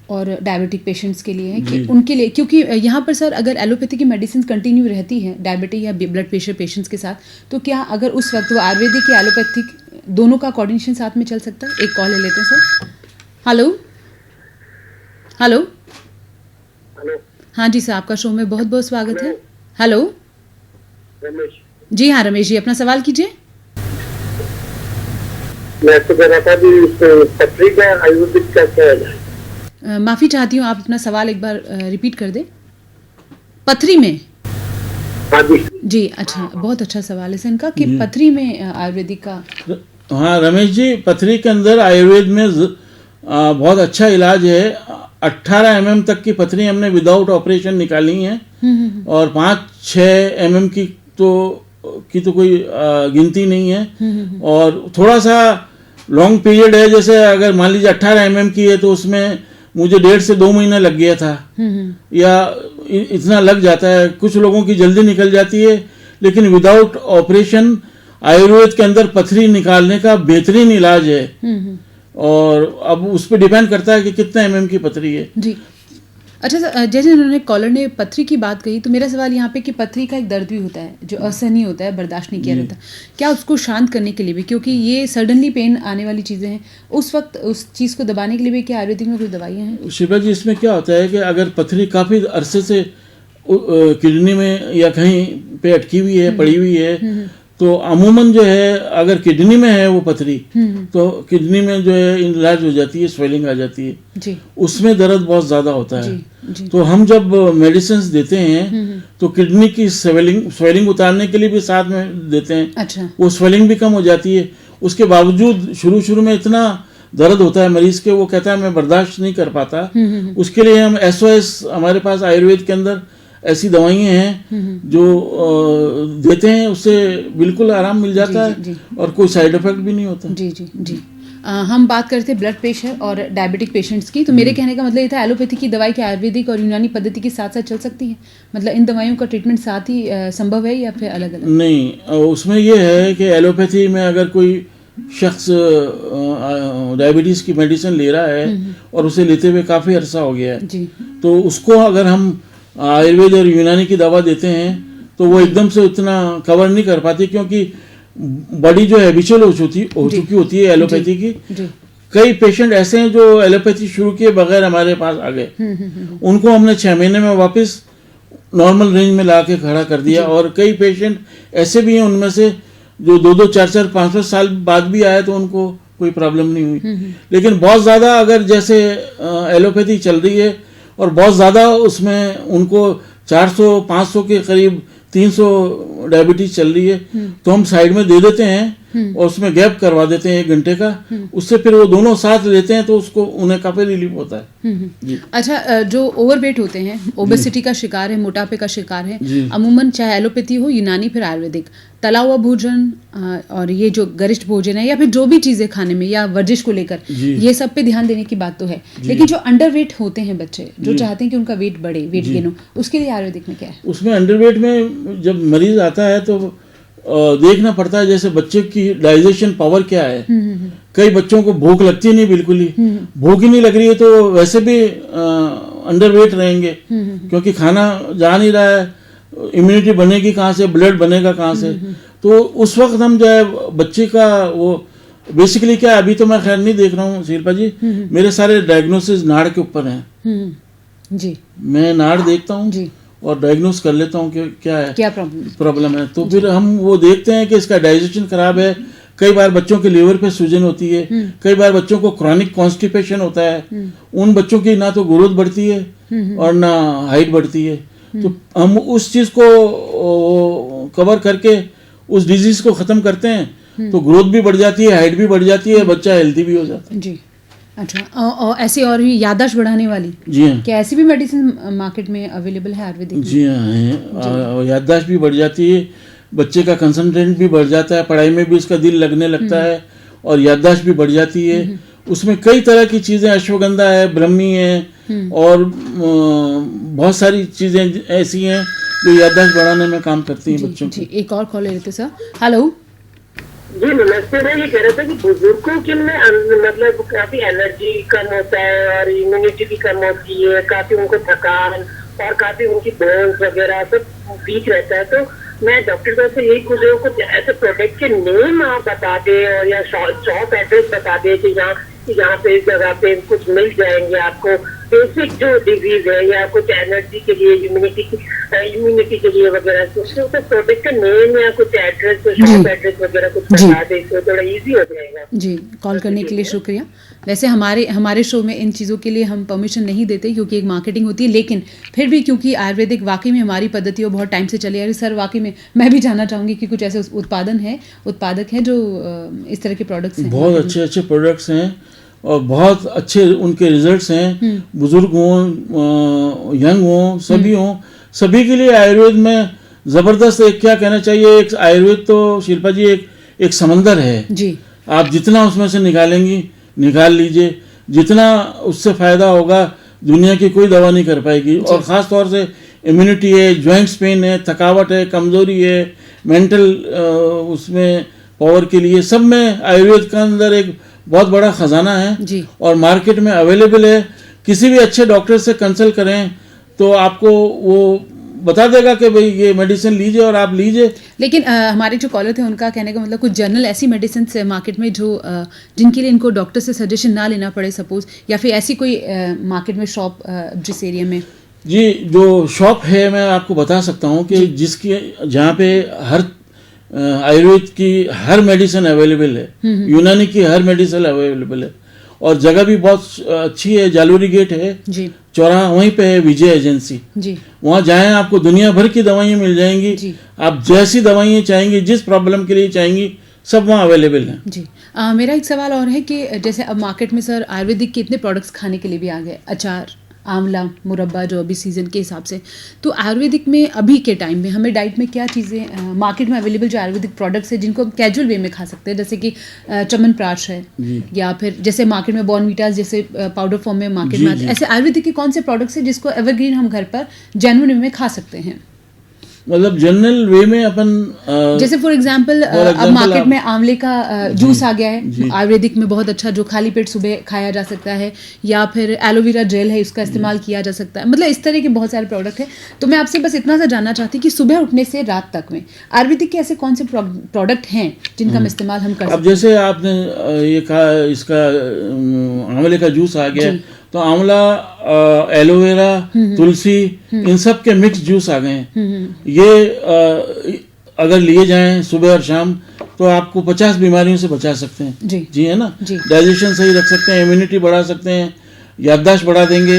और डायबिटिक पेशेंट्स के लिए है कि उनके लिए, क्योंकि यहाँ पर सर अगर एलोपैथी की मेडिसिन कंटिन्यू रहती है डायबिटिक या ब्लड प्रेशर पेशेंट्स के साथ, तो क्या अगर उस वक्त वो आयुर्वेदिक या एलोपैथिक दोनों का कोऑर्डिनेशन साथ में चल सकता है? एक कॉल ले लेते हैं सर। Hello hello hello. हाँ जी सर, आपका शो में बहुत बहुत स्वागत है। हेलो रमेश जी, हाँ रमेश जी, अपना सवाल कीजिए। मैं तो कह रहा था कि पथरी का आयुर्वेदिक का क्या है? माफ़ी चाहती हूँ, आप अपना सवाल एक बार रिपीट कर दे। पथरी में? हाँ जी जी, अच्छा, बहुत अच्छा सवाल है सर इनका कि पथरी में आयुर्वेदिक का। हाँ रमेश जी, पथरी के अंदर आयुर्वेद में बहुत अच्छा इलाज है। 18 mm तक की पथरी हमने विदाउट ऑपरेशन निकाली है, और 5-6 mm की तो कोई गिनती नहीं है। और थोड़ा सा लॉन्ग पीरियड है, जैसे अगर मान लीजिए 18 mm की है तो उसमें मुझे 1.5 से 2 महीना लग गया था, या इतना लग जाता है। कुछ लोगों की जल्दी निकल जाती है, लेकिन विदाउट ऑपरेशन आयुर्वेद के अंदर पथरी निकालने का बेहतरीन इलाज है। और अब उस पर डिपेंड करता है कि कितने mm की पथरी है। जी, अच्छा सर, जैसे उन्होंने कॉलर ने पथरी की बात कही, तो मेरा सवाल यहाँ पे कि पथरी का एक दर्द भी होता है जो असहनीय होता है, बर्दाश्त नहीं किया रहता, क्या उसको शांत करने के लिए भी, क्योंकि ये सडनली पेन आने वाली चीज़ें हैं, उस वक्त उस चीज़ को दबाने के लिए भी क्या आयुर्वेदिक में कोई दवाइयाँ हैं? शिवा जी, इसमें क्या होता है कि अगर पथरी काफ़ी अरसे से किडनी में या कहीं पे अटकी हुई है, पड़ी हुई है, तो अमूमन जो है अगर किडनी में है वो पथरी, तो किडनी में जो है इलाज हो जाती है, स्वेलिंग आ जाती है जी। उसमें दर्द बहुत ज़्यादा होता है। जी। तो हम जब मेडिसिन देते हैं तो किडनी की स्वेलिंग उतारने के लिए भी साथ में देते हैं। अच्छा। वो स्वेलिंग भी कम हो जाती है। उसके बावजूद शुरू में इतना दर्द होता है मरीज के, वो कहता है मैं बर्दाश्त नहीं कर पाता। उसके लिए हम SOS, हमारे पास आयुर्वेद के अंदर ऐसी दवाइयाँ हैं जो देते हैं, उससे बिल्कुल आराम मिल जाता है और कोई साइड इफेक्ट भी नहीं होता। जी। हम बात करते हैं ब्लड प्रेशर और डायबिटिक पेशेंट्स की, तो मेरे कहने का मतलब ये था, एलोपैथी की दवाई क्या आयुर्वेदिक और यूनानी पद्धति के साथ साथ चल सकती है? मतलब इन दवाइयों का ट्रीटमेंट साथ ही संभव है या फिर अलग अलग? नहीं, उसमें ये है कि एलोपैथी में अगर कोई शख्स डायबिटीज़ की मेडिसिन ले रहा है और उसे लेते हुए काफ़ी अरसा हो गया है, तो उसको अगर हम आयुर्वेद और यूनानी की दवा देते हैं तो वो एकदम से उतना कवर नहीं कर पाती, क्योंकि बॉडी जो हैबिचुअल हो चुकी होती है एलोपैथी की। कई पेशेंट ऐसे हैं जो एलोपैथी शुरू किए बगैर हमारे पास आ गए, उनको हमने 6 महीने में वापस नॉर्मल रेंज में ला के खड़ा कर दिया। और कई पेशेंट ऐसे भी हैं उनमें से जो 2-2, 4-4, 5-5 साल बाद भी आए तो उनको कोई प्रॉब्लम नहीं हुई। लेकिन बहुत ज़्यादा अगर जैसे एलोपैथी चल रही है और बहुत ज़्यादा उसमें उनको 400-500 के करीब 300 डायबिटीज चल रही है, तो हम साइड में दे देते हैं और उसमें गैप करवा देते हैं 1 घंटे का। उससे फिर वो दोनों साथ लेते हैं तो उसको उन्हें काफ़ी रिलीफ होता है। अच्छा, जो ओवरवेट होते हैं, ओबेसिटी का शिकार है, मोटापे का शिकार है, अमूमन चाहे एलोपैथी हो, यूनानी फिर आयुर्वेदिक, तला हुआ भोजन और ये जो गरिष्ठ भोजन है या फिर जो भी चीज़ें खाने में या वर्जिश को लेकर, ये सब पे ध्यान देने की बात तो है। लेकिन जो अंडरवेट होते हैं बच्चे, जो चाहते हैं कि उनका वेट बढ़े, वेट गेन हो, उसके लिए आयुर्वेदिक में क्या है? उसमें अंडरवेट में जब मरीज आता है तो देखना पड़ता है जैसे बच्चे की डाइजेशन पावर क्या है। कई बच्चों को भूख लगती नहीं, बिल्कुल ही भूख ही नहीं लग रही है, तो वैसे भी अंडरवेट रहेंगे, क्योंकि खाना जा नहीं रहा है, इम्यूनिटी बनेगी कहाँ से, ब्लड बनेगा कहाँ से। तो उस वक्त हम जो है बच्चे का वो बेसिकली क्या है, अभी तो मैं खैर नहीं देख रहा हूँ शिल्पा जी, मेरे सारे डायग्नोसिस नाड़ के ऊपर हैं। जी, मैं नाड़ देखता हूँ और डायग्नोस कर लेता हूँ कि क्या है, क्या प्रॉब्लम है। तो फिर हम वो देखते हैं कि इसका डाइजेशन खराब है। कई बार बच्चों के लीवर पे सूजन होती है, कई बार बच्चों को क्रॉनिक कॉन्स्टिपेशन होता है। उन बच्चों की ना तो ग्रोथ बढ़ती है और ना हाइट बढ़ती है। तो हम उस चीज़ को कवर करके उस डिजीज को ख़त्म करते हैं, तो ग्रोथ भी बढ़ जाती है, हाइट भी बढ़ जाती है, बच्चा हेल्दी भी हो जाता है। जी, अच्छा, और ऐसे और भी याददाश्त बढ़ाने वाली, जी हाँ, क्या ऐसी भी मेडिसिन मार्केट में अवेलेबल है आयुर्वेदिक में? जी हाँ है। और याददाश्त भी बढ़ जाती है, बच्चे का कंसंट्रेट भी बढ़ जाता है, पढ़ाई में भी उसका दिल लगने लगता है और याददाश्त भी बढ़ जाती है। उसमें कई तरह की चीज़ें, अश्वगंधा है, ब्रह्मी है और बहुत सारी चीज़ें ऐसी हैं जो याददाश्त बढ़ाने में काम करती हैं बच्चों जी, की। एक और कॉल ले लेते सर। हेलो जी नमस्ते। मैं ये कह रहा था कि बुजुर्गों के में मतलब काफी एनर्जी कम होता है और इम्यूनिटी भी कम होती है, काफी उनको थकान और काफी उनकी बोन्स वगैरह सब वीक रहता है। तो मैं डॉक्टर साहब से यही पूछ रही हूँ, कुछ ऐसे प्रोडक्ट के नेम आप बता दे और या शॉप एड्रेस बता दे कि यहाँ पे इस जगह पे कुछ मिल जाएंगे आपको, बेसिक जो डिजीज है या कुछ एनर्जी के लिए, इम्यूनिटी के लिए वगैरह, तो उसके प्रोडक्ट का नेम या कुछ एड्रेस, शॉप एड्रेस वगैरह कुछ बता दे तो थोड़ा इजी हो जाएगा। जी, कॉल करने के लिए शुक्रिया। वैसे हमारे शो में इन चीज़ों के लिए हम परमिशन नहीं देते क्योंकि एक मार्केटिंग होती है, लेकिन फिर भी क्योंकि आयुर्वेदिक वाकई में हमारी पद्धति और बहुत टाइम से चली आ रही है सर, वाकई में मैं भी जानना चाहूँगी कि कुछ ऐसे उत्पादक हैं जो इस तरह के प्रोडक्ट्स हैं। बहुत अच्छे अच्छे प्रोडक्ट्स हैं और बहुत अच्छे उनके रिजल्ट्स हैं। बुजुर्ग हों, यंग हों, सभी हों, सभी के लिए आयुर्वेद में ज़बरदस्त, एक क्या कहना चाहिए, एक आयुर्वेद तो शिल्पा जी एक समंदर है जी। आप जितना उसमें से निकालेंगी, निकाल लीजिए, जितना उससे फ़ायदा होगा दुनिया की कोई दवा नहीं कर पाएगी। और ख़ास तौर से इम्यूनिटी है, जॉइंट्स पेन है, थकावट है, कमज़ोरी है, मेंटल उसमें पावर के लिए, सब में आयुर्वेद का अंदर एक बहुत बड़ा ख़जाना है जी। और मार्केट में अवेलेबल है। किसी भी अच्छे डॉक्टर से कंसल्ट करें तो आपको वो बता देगा कि भाई ये मेडिसिन लीजिए और आप लीजिए। लेकिन हमारे जो कॉलर थे उनका कहने का मतलब कुछ जनरल ऐसी मेडिसिन है मार्केट में जो जिनके लिए इनको डॉक्टर से सजेशन ना लेना पड़े सपोज, या फिर ऐसी कोई मार्केट में शॉप जिस एरिया में? जी, जो शॉप है मैं आपको बता सकता हूँ कि जिसकी जहाँ पे हर आयुर्वेद की हर मेडिसिन अवेलेबल है, यूनानी की हर मेडिसिन अवेलेबल है और जगह भी बहुत अच्छी है। जालूरी गेट है जी, चौराहा, वहीं पे है विजय एजेंसी जी, वहाँ जाएं, आपको दुनिया भर की दवाइयाँ मिल जाएंगी। जी। आप जैसी दवाइयाँ चाहेंगी, जिस प्रॉब्लम के लिए चाहेंगी, सब वहाँ अवेलेबल हैं। जी। मेरा एक सवाल और है कि जैसे अब मार्केट में सर आयुर्वेदिक के इतने प्रोडक्ट्स खाने के लिए भी आ गए, अचार, आंवला, मुरब्बा जो अभी सीजन के हिसाब से, तो आयुर्वेदिक में अभी के टाइम में हमें डाइट में क्या चीज़ें मार्केट में अवेलेबल जो आयुर्वेदिक प्रोडक्ट्स है जिनको हम कैजुअल वे में खा सकते हैं, जैसे कि च्यवनप्राश है या फिर जैसे मार्केट में बॉर्नवीटास जैसे पाउडर फॉर्म में मार्केट में आते हैं, ऐसे आयुर्वेदिक के कौन से प्रोडक्ट्स हैं जिसको एवरग्रीन हम घर पर जेन्युइन वे में खा सकते हैं? मतलब जनरल वे में अपन जैसे फॉर एग्जांपल अब मार्केट में आंवले का जूस आ गया है आयुर्वेदिक में बहुत अच्छा, जो खाली पेट सुबह खाया जा सकता है, या फिर एलोवेरा जेल है, उसका इस्तेमाल किया जा सकता है। मतलब इस तरह के बहुत सारे प्रोडक्ट हैं। तो मैं आपसे बस इतना सा जानना चाहती कि सुबह उठने से रात तक में आयुर्वेदिक के ऐसे कौन से प्रोडक्ट हैं जिनका हम इस्तेमाल हम कर सकते हैं? अब जैसे आपने ये कहा इसका आंवले का जूस आ गया, तो आंवला, एलोवेरा, तुलसी, इन सब के मिक्स जूस आ गए हैं। ये अगर लिए जाएं सुबह और शाम तो आपको 50 बीमारियों से बचा सकते हैं। जी है ना, डाइजेशन सही रख सकते हैं, इम्यूनिटी बढ़ा सकते हैं, याददाश्त बढ़ा देंगे।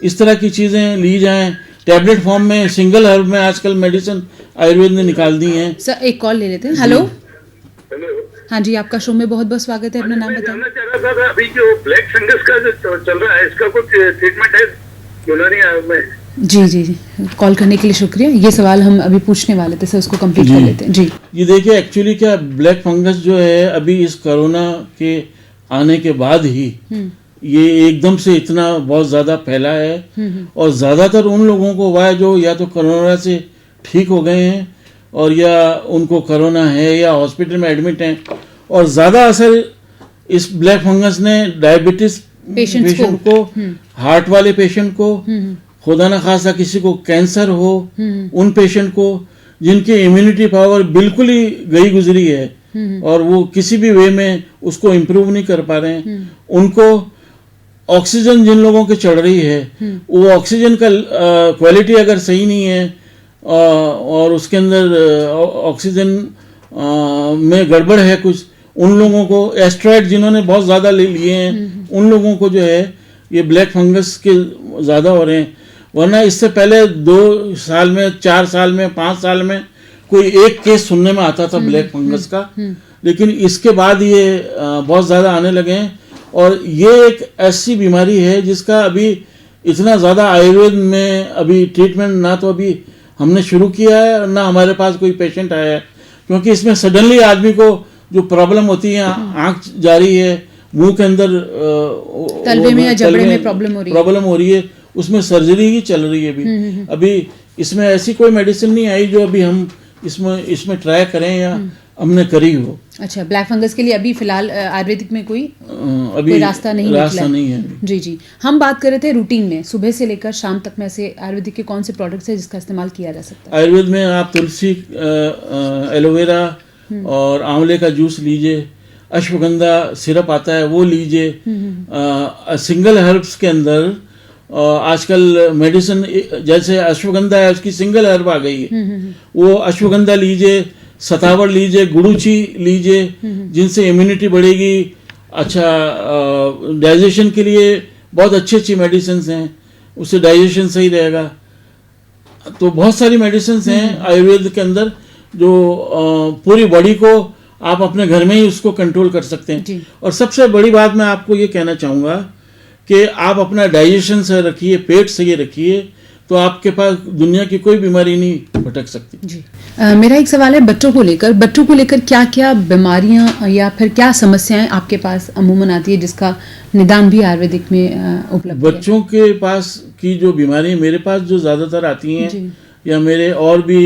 इस तरह की चीज़ें ली जाएं। टैबलेट फॉर्म में, सिंगल हर्ब में आजकल मेडिसिन आयुर्वेद ने निकाल दी हैं। सर एक कॉल ले लेते हैं। हेलो, हाँ जी, आपका शो में बहुत बहुत स्वागत है। अपना नाम बताएं। जानना चाह रहा था अभी जो ब्लैक फंगस का जो चल रहा है, इसका कुछ ट्रीटमेंट है यूनानी में? जी जी जी, कॉल करने के लिए शुक्रिया। ये सवाल हम अभी पूछने वाले थे सर, उसको कंप्लीट कर लेते हैं। जी, ये देखिए एक्चुअली क्या ब्लैक फंगस जो है अभी इस कोरोना के आने के बाद ही ये एकदम से इतना बहुत ज़्यादा फैला है और ज़्यादातर उन लोगों को हुआ है जो या तो कोरोना से ठीक हो गए हैं और या उनको कोरोना है या हॉस्पिटल में एडमिट हैं। और ज़्यादा असर इस ब्लैक फंगस ने डायबिटीज पेशेंट को, हार्ट वाले पेशेंट को, खुदा ना खासा किसी को कैंसर हो, उन पेशेंट को जिनकी इम्यूनिटी पावर बिल्कुल ही गई गुजरी है और वो किसी भी वे में उसको इम्प्रूव नहीं कर पा रहे हैं, उनको ऑक्सीजन जिन लोगों की चढ़ रही है वो ऑक्सीजन का क्वालिटी अगर सही नहीं है और उसके अंदर ऑक्सीजन में गड़बड़ है कुछ, उन लोगों को, एस्ट्रॉइड जिन्होंने बहुत ज़्यादा ले लिए हैं उन लोगों को जो है ये ब्लैक फंगस के ज़्यादा हो रहे हैं। वरना इससे पहले 2 साल में, 4 साल में, 5 साल में कोई एक केस सुनने में आता था ब्लैक फंगस का, लेकिन इसके बाद ये बहुत ज़्यादा आने लगे हैं और ये एक ऐसी बीमारी है जिसका अभी इतना ज़्यादा आयुर्वेद में अभी ट्रीटमेंट ना तो अभी हमने शुरू किया है ना हमारे पास कोई पेशेंट आया है, क्योंकि इसमें सडनली आदमी को जो प्रॉब्लम होती है, आँख जा रही है, मुंह के अंदर तलवे में या जबड़े में प्रॉब्लम हो रही है, उसमें सर्जरी ही चल रही है अभी इसमें ऐसी कोई मेडिसिन नहीं आई जो अभी हम इसमें ट्राई करें या हमने करी हो। अच्छा, ब्लैक फंगस के लिए अभी फिलहाल आयुर्वेदिक में कोई रास्ता नहीं है। जी जी, हम बात कर रहे थे रूटीन में सुबह से लेकर शाम तक में से आयुर्वेदिक के कौन से प्रोडक्ट्स है जिसका इस्तेमाल किया जा सकता है? आयुर्वेद में आप तुलसी, एलोवेरा और आंवले का जूस लीजिए, अश्वगंधा सिरप आता है वो लीजिए। सिंगल हर्ब्स के अंदर आजकल मेडिसिन जैसे अश्वगंधा है उसकी सिंगल हर्ब आ गई है, वो अश्वगंधा लीजिए, सतावर लीजिए, गुड़ूची लीजिए, जिनसे इम्यूनिटी बढ़ेगी। अच्छा, डाइजेशन के लिए बहुत अच्छी अच्छी मेडिसिन हैं, उससे डाइजेशन सही रहेगा। तो बहुत सारी मेडिसिन हैं आयुर्वेद के अंदर जो पूरी बॉडी को आप अपने घर में ही उसको कंट्रोल कर सकते हैं। और सबसे बड़ी बात मैं आपको ये कहना चाहूँगा कि आप अपना डाइजेशन सही रखिए, पेट सही रखिए, तो आपके पास दुनिया की कोई बीमारी नहीं भटक सकती। जी, मेरा एक सवाल है बच्चों को लेकर क्या क्या बीमारियां या फिर क्या समस्याएं आपके पास अमूमन आती है जिसका निदान भी आयुर्वेदिक में उपलब्ध है? बच्चों के पास की जो बीमारी मेरे पास जो ज़्यादातर आती हैं या मेरे और भी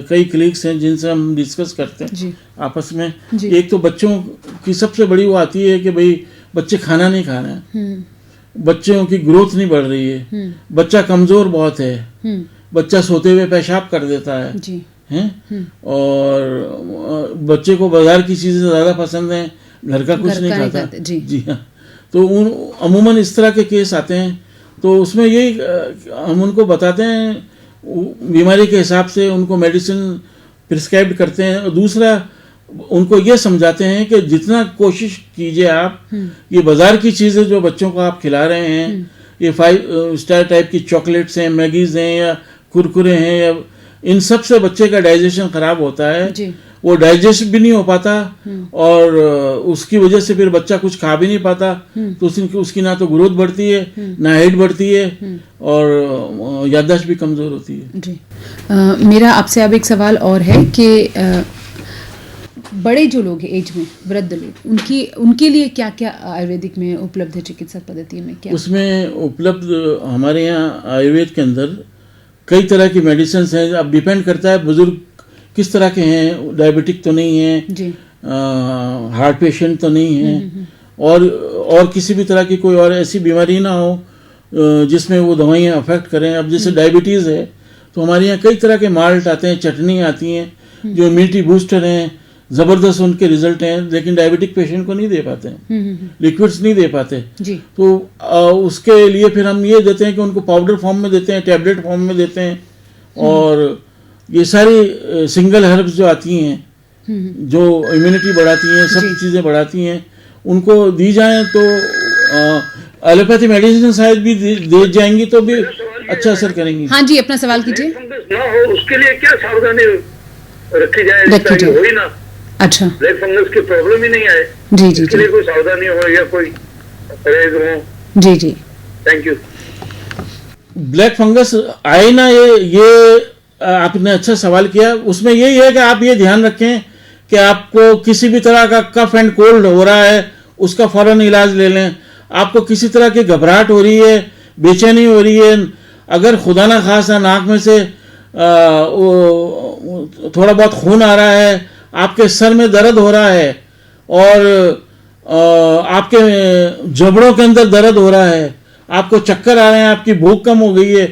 कई कलीग्स हैं जिनसे हम डिस्कस करते हैं आपस में, एक तो बच्चों की सबसे बड़ी वो आती है कि भाई बच्चे खाना नहीं खा रहे हैं, बच्चों की ग्रोथ नहीं बढ़ रही है, बच्चा कमजोर बहुत है, बच्चा सोते हुए पेशाब कर देता है, और बच्चे को बाजार की चीजें ज्यादा पसंद हैं, घर का कुछ नहीं खाता। जी हाँ, तो अमूमन इस तरह के केस आते हैं। तो उसमें यही हम उनको बताते हैं, बीमारी के हिसाब से उनको मेडिसिन प्रिस्क्राइब करते हैं। और दूसरा उनको ये समझाते हैं कि जितना कोशिश कीजिए आप, ये बाजार की चीज़ें जो बच्चों को आप खिला रहे हैं, ये 5 स्टार टाइप की चॉकलेट्स हैं, मैगीज हैं या कुरकुरे हैं, या इन सब से बच्चे का डाइजेशन खराब होता है, वो डाइजेस्ट भी नहीं हो पाता और उसकी वजह से फिर बच्चा कुछ खा भी नहीं पाता, तो उसकी ना तो ग्रोथ बढ़ती है ना हाइट बढ़ती है और याददाश्त भी कमज़ोर होती है। जी, मेरा आपसे अब एक सवाल और है कि बड़े जो लोग हैं एज में, वृद्ध लोग, उनके लिए क्या क्या आयुर्वेदिक में उपलब्ध है चिकित्सा पद्धति में? क्या उसमें उपलब्ध हमारे यहाँ आयुर्वेद के अंदर कई तरह की मेडिसिन हैं। अब डिपेंड करता है बुजुर्ग किस तरह के हैं, डायबिटिक तो नहीं है, हार्ट पेशेंट तो नहीं है, और किसी भी तरह की कोई और ऐसी बीमारी ना हो जिसमें वो दवाइयाँ अफेक्ट करें। अब जैसे डायबिटीज़ है तो हमारे यहाँ कई तरह के माल्ट आते हैं, चटनी आती हैं जो इम्यूनिटी बूस्टर हैं, ज़बरदस्त उनके रिजल्ट हैं, लेकिन डायबिटिक पेशेंट को नहीं दे पाते हैं, लिक्विड्स नहीं दे पाते। तो उसके लिए फिर हम ये देते हैं कि उनको पाउडर फॉर्म में देते हैं, टैबलेट फॉर्म में देते हैं, और ये सारी सिंगल हर्ब्स जो आती हैं जो इम्यूनिटी बढ़ाती हैं, सब चीज़ें बढ़ाती हैं, उनको दी जाएं तो एलोपैथी मेडिसिन शायद भी दे जाएंगी तो भी अच्छा असर करेंगी। हाँ जी, अपना सवाल कीजिए। ना हो उसके लिए क्या सावधानी रखी जाए? हो ही ना, अच्छा, ब्लैक फंगस की प्रॉब्लम ही नहीं आए। जी, इसके लिए कोई सावधानी हो या कोई परहेज हो? जी, थैंक यू। ब्लैक फंगस आए ना, ये आपने अच्छा सवाल किया। उसमें यही है कि आप ये ध्यान रखें कि आपको किसी भी तरह का कफ एंड कोल्ड हो रहा है उसका फौरन इलाज ले लें। आपको किसी तरह की घबराहट हो रही है, बेचैनी हो रही है, अगर खुदा ना खासा नाक में से थोड़ा बहुत खून आ रहा है, आपके सर में दर्द हो रहा है और आपके जबड़ों के अंदर दर्द हो रहा है, आपको चक्कर आ रहे हैं, आपकी भूख कम हो गई है,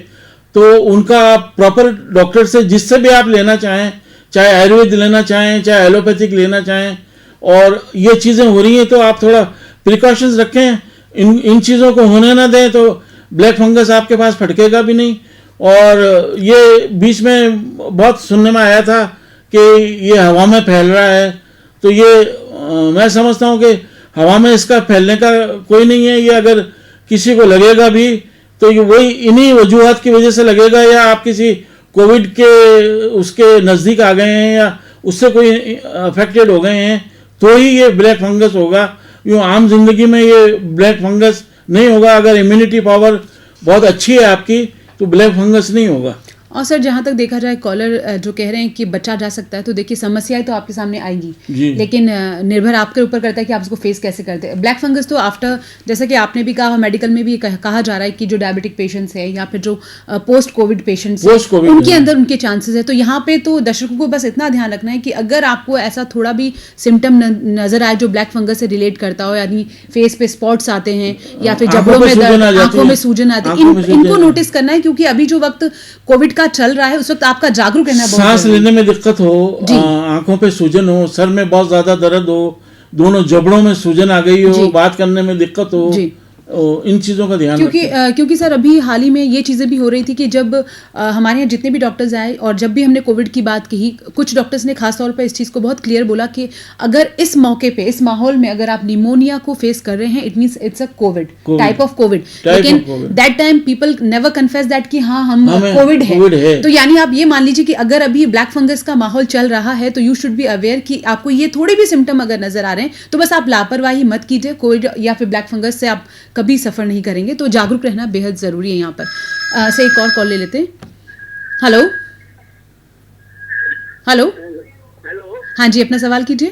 तो उनका आप प्रॉपर डॉक्टर से जिससे भी आप लेना चाहें, चाहे आयुर्वेद लेना चाहें चाहे एलोपैथिक लेना चाहें, और ये चीज़ें हो रही हैं तो आप थोड़ा प्रिकॉशंस रखें, इन चीज़ों को होने ना दें, तो ब्लैक फंगस आपके पास फटकेगा भी नहीं। और ये बीच में बहुत सुनने में आया था कि ये हवा में फैल रहा है, तो ये मैं समझता हूँ कि हवा में इसका फैलने का कोई नहीं है। ये अगर किसी को लगेगा भी तो ये वही इन्हीं वजूहात की वजह से लगेगा, या आप किसी कोविड के उसके नज़दीक आ गए हैं या उससे कोई अफेक्टेड हो गए हैं तो ही ये ब्लैक फंगस होगा। यूँ आम जिंदगी में ये ब्लैक फंगस नहीं होगा। अगर इम्यूनिटी पावर बहुत अच्छी है आपकी तो ब्लैक फंगस नहीं होगा। और सर जहाँ तक देखा जाए कॉलर जो कह रहे हैं कि बचा जा सकता है, तो देखिए समस्याएं तो आपके सामने आएगी, लेकिन निर्भर आपके ऊपर करता है कि आप उसको फेस कैसे करते हैं। ब्लैक फंगस तो आफ्टर, जैसा कि आपने भी कहा, मेडिकल में भी कहा जा रहा है कि जो डायबिटिक पेशेंट्स है या फिर जो पोस्ट कोविड पेशेंट्स हैं उनके अंदर उनके चांसेस है। तो यहाँ पे तो दर्शकों को बस इतना ध्यान रखना है कि अगर आपको ऐसा थोड़ा भी सिम्टम नजर आए जो ब्लैक फंगस से रिलेट करता हो, यानी फेस पे स्पॉट्स आते हैं या फिर जबड़ों में दर्द, आंखों में सूजन आती है, इनको नोटिस करना है, क्योंकि अभी जो वक्त कोविड का चल रहा है उस वक्त आपका जागरूक रहना बहुत सांस लेने में दिक्कत हो, आंखों पे सूजन हो, सर में बहुत ज्यादा दर्द हो, दोनों जबड़ों में सूजन आ गई हो, बात करने में दिक्कत हो, इन चीज़ों का ध्यान क्योंकि सर अभी हाल ही में ये चीज़ें भी हो रही थी कि जब हमारे यहाँ जितने भी डॉक्टर्स आए और जब भी हमने कोविड की बात कही, कुछ डॉक्टर्स ने खास तौर पर इस चीज़ को बहुत क्लियर बोला कि अगर इस मौके पे, इस माहौल में अगर आप निमोनिया को फेस कर रहे हैं, it means it's a covid type of covid. लेकिन that time people never confess that कि हाँ हम कोविड है। तो यानी आप ये मान लीजिए कि अगर अभी ब्लैक फंगस का माहौल चल रहा है तो यू शुड बी अवेयर कि आपको ये थोड़े भी सिम्टम अगर नजर आ रहे हैं तो बस आप लापरवाही मत कीजिए। कोविड या फिर ब्लैक फंगस से आप कभी सफर नहीं करेंगे, तो जागरूक रहना बेहद जरूरी है। यहाँ पर से एक और कॉल ले लेते हैं। हेलो हेलो हेलो, हाँ जी, अपना सवाल कीजिए।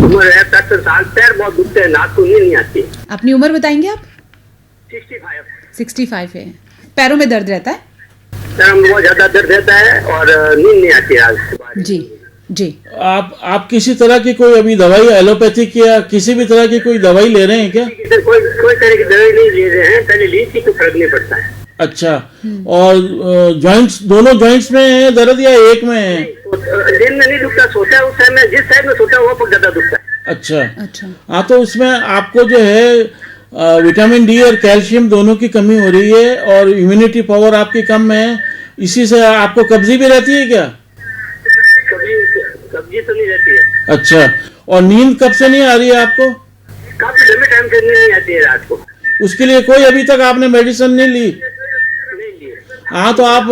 उम्र है 65 साल, पैर बहुत दुखते हैं, रात को नींद नहीं आती। अपनी उम्र बताएंगे आप? 65 है। पैरों में दर्द रहता है? पैरों में बहुत ज्यादा दर्द रहता है और नींद नहीं आती रात। जी जी। आप किसी तरह की कोई अभी दवाई, एलोपैथिक या किसी भी तरह की कोई दवाई ले रहे हैं क्या? कोई तरह की दवाई नहीं ले रहे हैं, पहले ली थी तो फर्क नहीं पड़ता है। अच्छा, और जॉइंट्स, दोनों जॉइंट्स में है दर्द या एक में है? दिन में नहीं दुखता, सोता है उस टाइम में, जिस साइड में सोता है वो पर ज्यादा दुखता है। अच्छा, हाँ, तो उसमें आपको जो है विटामिन डी और कैल्शियम दोनों की कमी हो रही है और इम्यूनिटी पावर आपकी कम है, इसी से आपको कब्जी भी रहती है क्या? कब्जी तो नहीं रहती है। अच्छा, और नींद कब से नहीं आ रही है आपको? काफी लंबे टाइम से नींद नहीं आती है रात को। उसके लिए कोई अभी तक आपने मेडिसिन नहीं ली? हाँ, तो आप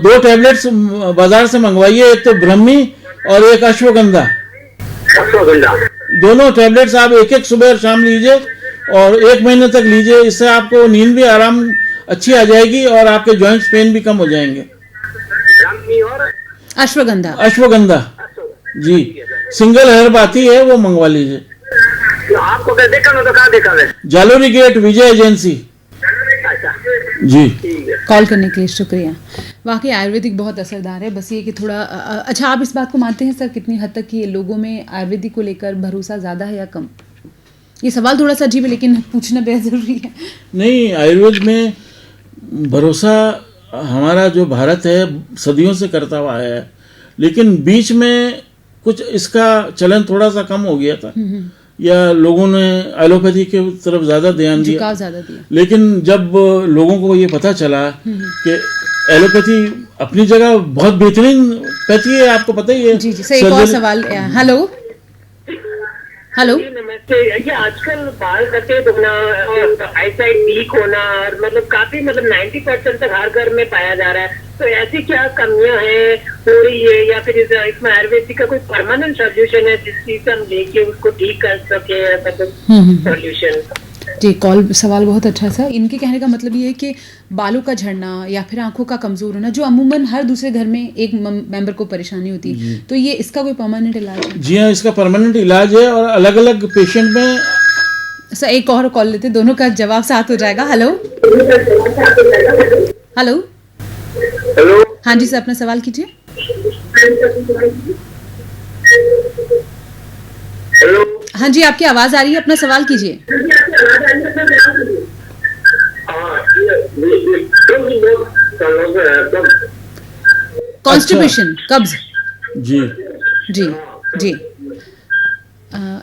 2 टैबलेट्स बाजार से मंगवाइए, एक तो ब्रह्मी और एक अश्वगंधा। दोनों टैबलेट्स आप एक सुबह और शाम लीजिए और 1 महीने तक लीजिए। इससे आपको नींद भी आराम अच्छी आ जाएगी और आपके जॉइंट्स पेन भी कम हो जाएंगे। अश्वगंधा जी, सिंगल हर्ब आती है, वो मंगवा लीजिए। तो आपको अगर देखा ना तो कहाँ देखा है? जालोरी गेट, विजय एजेंसी। जी, कॉल करने के लिए शुक्रिया। वाकई आयुर्वेदिक बहुत असरदार है, बस ये कि थोड़ा अच्छा, आप इस बात को मानते हैं सर कितनी हद तक कि लोगों में आयुर्वेदिक को लेकर भरोसा ज़्यादा है या कम? ये सवाल थोड़ा सा अजीब है लेकिन पूछना बेहद ज़रूरी है। नहीं, आयुर्वेद में भरोसा हमारा जो भारत है सदियों से करता हुआ है, लेकिन बीच में कुछ इसका चलन थोड़ा सा कम हो गया था या लोगों ने एलोपैथी के तरफ ज़्यादा ध्यान दिया। लेकिन जब लोगों को ये पता चला कि एलोपैथी अपनी जगह बहुत बेहतरीन पैथी है, आपको पता ही है। जी जी, एक और सवाल। हेलो हेलो, नमस्ते। ये आजकल बाल कटे धोना और आईसाइट वीक होना और मतलब काफी 90% तक हर घर में पाया जा रहा है, तो ऐसी क्या कमियां हैं हो रही है या फिर इसमें आयुर्वेदिक का कोई परमानेंट सोल्यूशन है जिस चीज से हम लेके उसको ठीक कर सके, मतलब सोल्यूशन? जी, सवाल बहुत अच्छा था। इनके कहने का मतलब ये है कि बालों का झड़ना या फिर आंखों का कमजोर होना, जो अमूमन हर दूसरे घर में एक मेंबर को परेशानी होती है, तो ये इसका कोई परमानेंट इलाज है? जी हाँ, इसका परमानेंट इलाज है और अलग अलग पेशेंट में। सर एक और कॉल लेते, दोनों का जवाब साथ हो जाएगा। हेलो हेलो हेलो, हाँ जी सर, अपना सवाल कीजिए। हेलो, हाँ जी, आपकी आवाज आ रही है, अपना सवाल कीजिए। कॉन्स्टिपेशन, कब्ज। जी जी जी,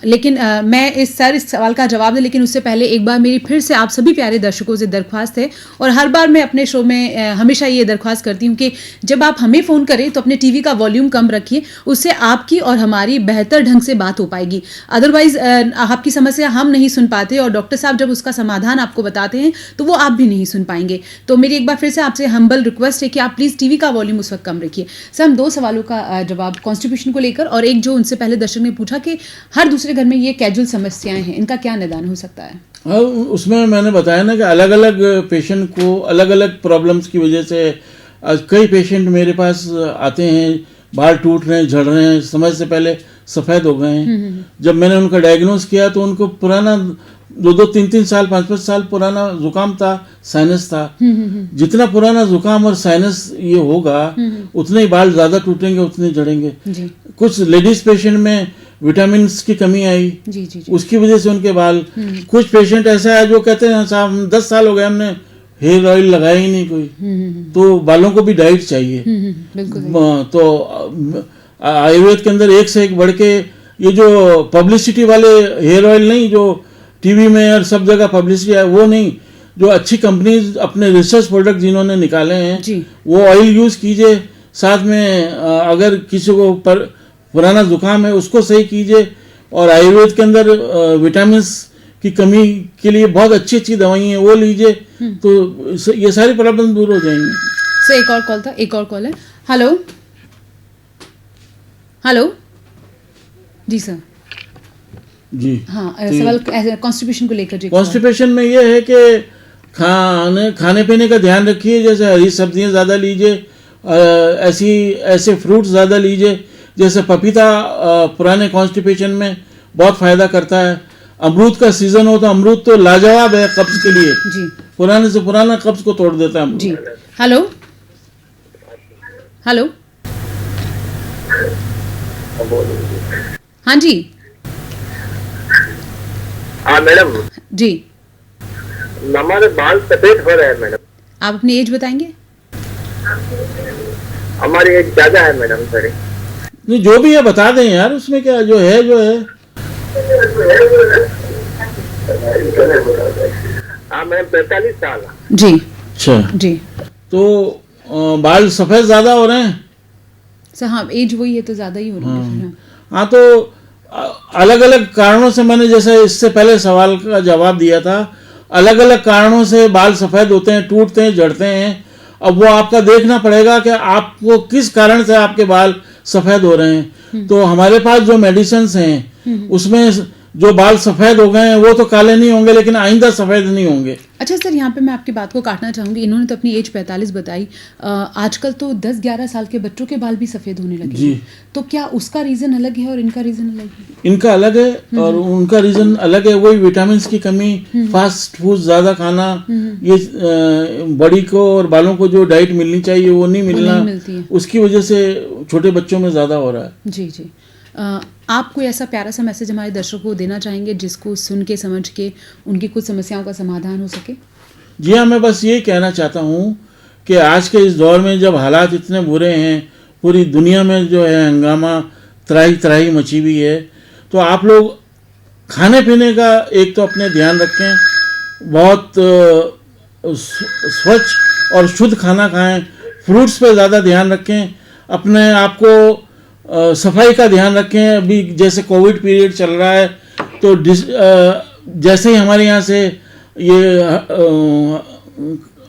लेकिन मैं इस सवाल का जवाब दूं, लेकिन उससे पहले एक बार मेरी फिर से आप सभी प्यारे दर्शकों से दरख्वास्त है, और हर बार मैं अपने शो में हमेशा ये दरख्वास्त करती हूँ कि जब आप हमें फ़ोन करें तो अपने टीवी का वॉल्यूम कम रखिए, उससे आपकी और हमारी बेहतर ढंग से बात हो पाएगी। अदरवाइज आपकी समस्या हम नहीं सुन पाते और डॉक्टर साहब जब उसका समाधान आपको बताते हैं तो वो आप भी नहीं सुन पाएंगे। तो मेरी एक बार फिर से आपसे हम्बल रिक्वेस्ट है कि आप प्लीज़ टीवी का वॉल्यूम उस वक्त कम रखिए। सर, हम 2 सवालों का जवाब कॉन्स्टिट्यूशन को लेकर, और एक जो उनसे पहले दर्शक ने पूछा कि हर दूसरे घर में ये कैजुअल समस्याएं हैं, इनका क्या निदान हो सकता है? हाँ, उसमें मैंने बताया ना कि अलग अलग पेशेंट को अलग अलग प्रॉब्लम्स की वजह से कई पेशेंट मेरे पास आते हैं, बाल टूट रहे हैं, झड़ रहे हैं, समय से पहले सफ़ेद हो गए हैं। जब मैंने उनका डायग्नोस किया तो उनको पुराना 2-2, 3-3 साल, 5-5 साल पुराना जुकाम था, साइनस था। जितना पुराना जुकाम और साइनस ये होगा उतने ही बाल ज़्यादा टूटेंगे, उतने झड़ेंगे। कुछ लेडीज पेशेंट में विटामिन की कमी आई, उसकी वजह से उनके बाल। कुछ पेशेंट ऐसा है जो कहते हैं साहब 10 साल हो गए हमने हेयर ऑयल लगाया ही नहीं कोई, तो बालों को भी डाइट चाहिए। तो आयुर्वेद के अंदर एक से एक बढ़ के ये जो पब्लिसिटी वाले हेयर ऑयल नहीं, जो टीवी में और सब जगह पब्लिसिटी है, वो नहीं, जो अच्छी कंपनीज अपने रिसर्च प्रोडक्ट जिन्होंने निकाले हैं वो ऑयल यूज कीजिए। साथ में अगर किसी को पुराना जुकाम है उसको सही कीजिए, और आयुर्वेद के अंदर विटामिन की कमी के लिए बहुत अच्छी अच्छी दवाई हैं, वो लीजिए, तो ये सारी प्रॉब्लम दूर हो जाएंगी। सर, एक और कॉल था, एक और कॉल है। हेलो हेलो जी सर। जी हाँ, सवाल कॉन्स्टिपेशन को लेकर। कॉन्स्टिपेशन में ये है कि खाने पीने का ध्यान रखिए, जैसे हरी सब्जियां ज़्यादा लीजिए, ऐसे फ्रूट्स ज़्यादा लीजिए, जैसे पपीता पुराने कॉन्स्टिपेशन में बहुत फ़ायदा करता है। अमरूद का सीज़न हो तो अमरूद तो लाजवाब है कब्ज़ के लिए जी, पुराने से पुराना कब्ज़ को तोड़ देता है जी। हेलो हेलो, हाँ जी। हाँ मैडम जी, हमारे बाल सफेद हो रहे हैं मैडम। आप अपनी एज बताएंगे? हमारी एज ज्यादा है मैडम। सॉरी, नहीं जो भी है बता दें यार, उसमें क्या जो है हाँ मैडम 45 साल जी। अच्छा जी, तो बाल सफेद ज्यादा हो रहे हैं सर? हाँ, एज वही है तो ज्यादा ही हो रही है। हाँ, तो अलग अलग कारणों से, मैंने जैसे इससे पहले सवाल का जवाब दिया था, अलग अलग कारणों से बाल सफेद होते हैं, टूटते हैं, झड़ते हैं। अब वो आपका देखना पड़ेगा कि आपको किस कारण से आपके बाल सफेद हो रहे हैं। तो हमारे पास जो मेडिसिन्स हैं उसमें जो बाल सफेद हो गए हैं वो तो काले नहीं होंगे, लेकिन आइंदा सफेद नहीं होंगे। अच्छा सर, यहाँ पे मैं आपकी बात को काटना चाहूंगी। इन्होंने तो अपनी एज 45 बताई, आजकल तो 10-11 साल के बच्चों के बाल भी सफेद होने लगे जी। तो क्या उसका रीजन अलग है और इनका रीजन अलग है? इनका अलग है और उनका रीजन अलग है। वही विटामिन की कमी, फास्ट फूड ज्यादा खाना, ये बॉडी को और बालों को जो डाइट मिलनी चाहिए वो नहीं मिलना, उसकी वजह से छोटे बच्चों में ज्यादा हो रहा है जी जी। आप कोई ऐसा प्यारा सा मैसेज हमारे दर्शकों को देना चाहेंगे जिसको सुन के समझ के उनकी कुछ समस्याओं का समाधान हो सके? जी हाँ, मैं बस ये कहना चाहता हूँ कि आज के इस दौर में जब हालात इतने बुरे हैं, पूरी दुनिया में जो है हंगामा त्राही त्राही मची हुई है, तो आप लोग खाने पीने का एक तो अपने ध्यान रखें, बहुत स्वच्छ और शुद्ध खाना खाएं, फ्रूट्स पे ज़्यादा ध्यान रखें, अपने आप को सफाई का ध्यान रखें। अभी जैसे कोविड पीरियड चल रहा है तो जैसे ही हमारे यहाँ से ये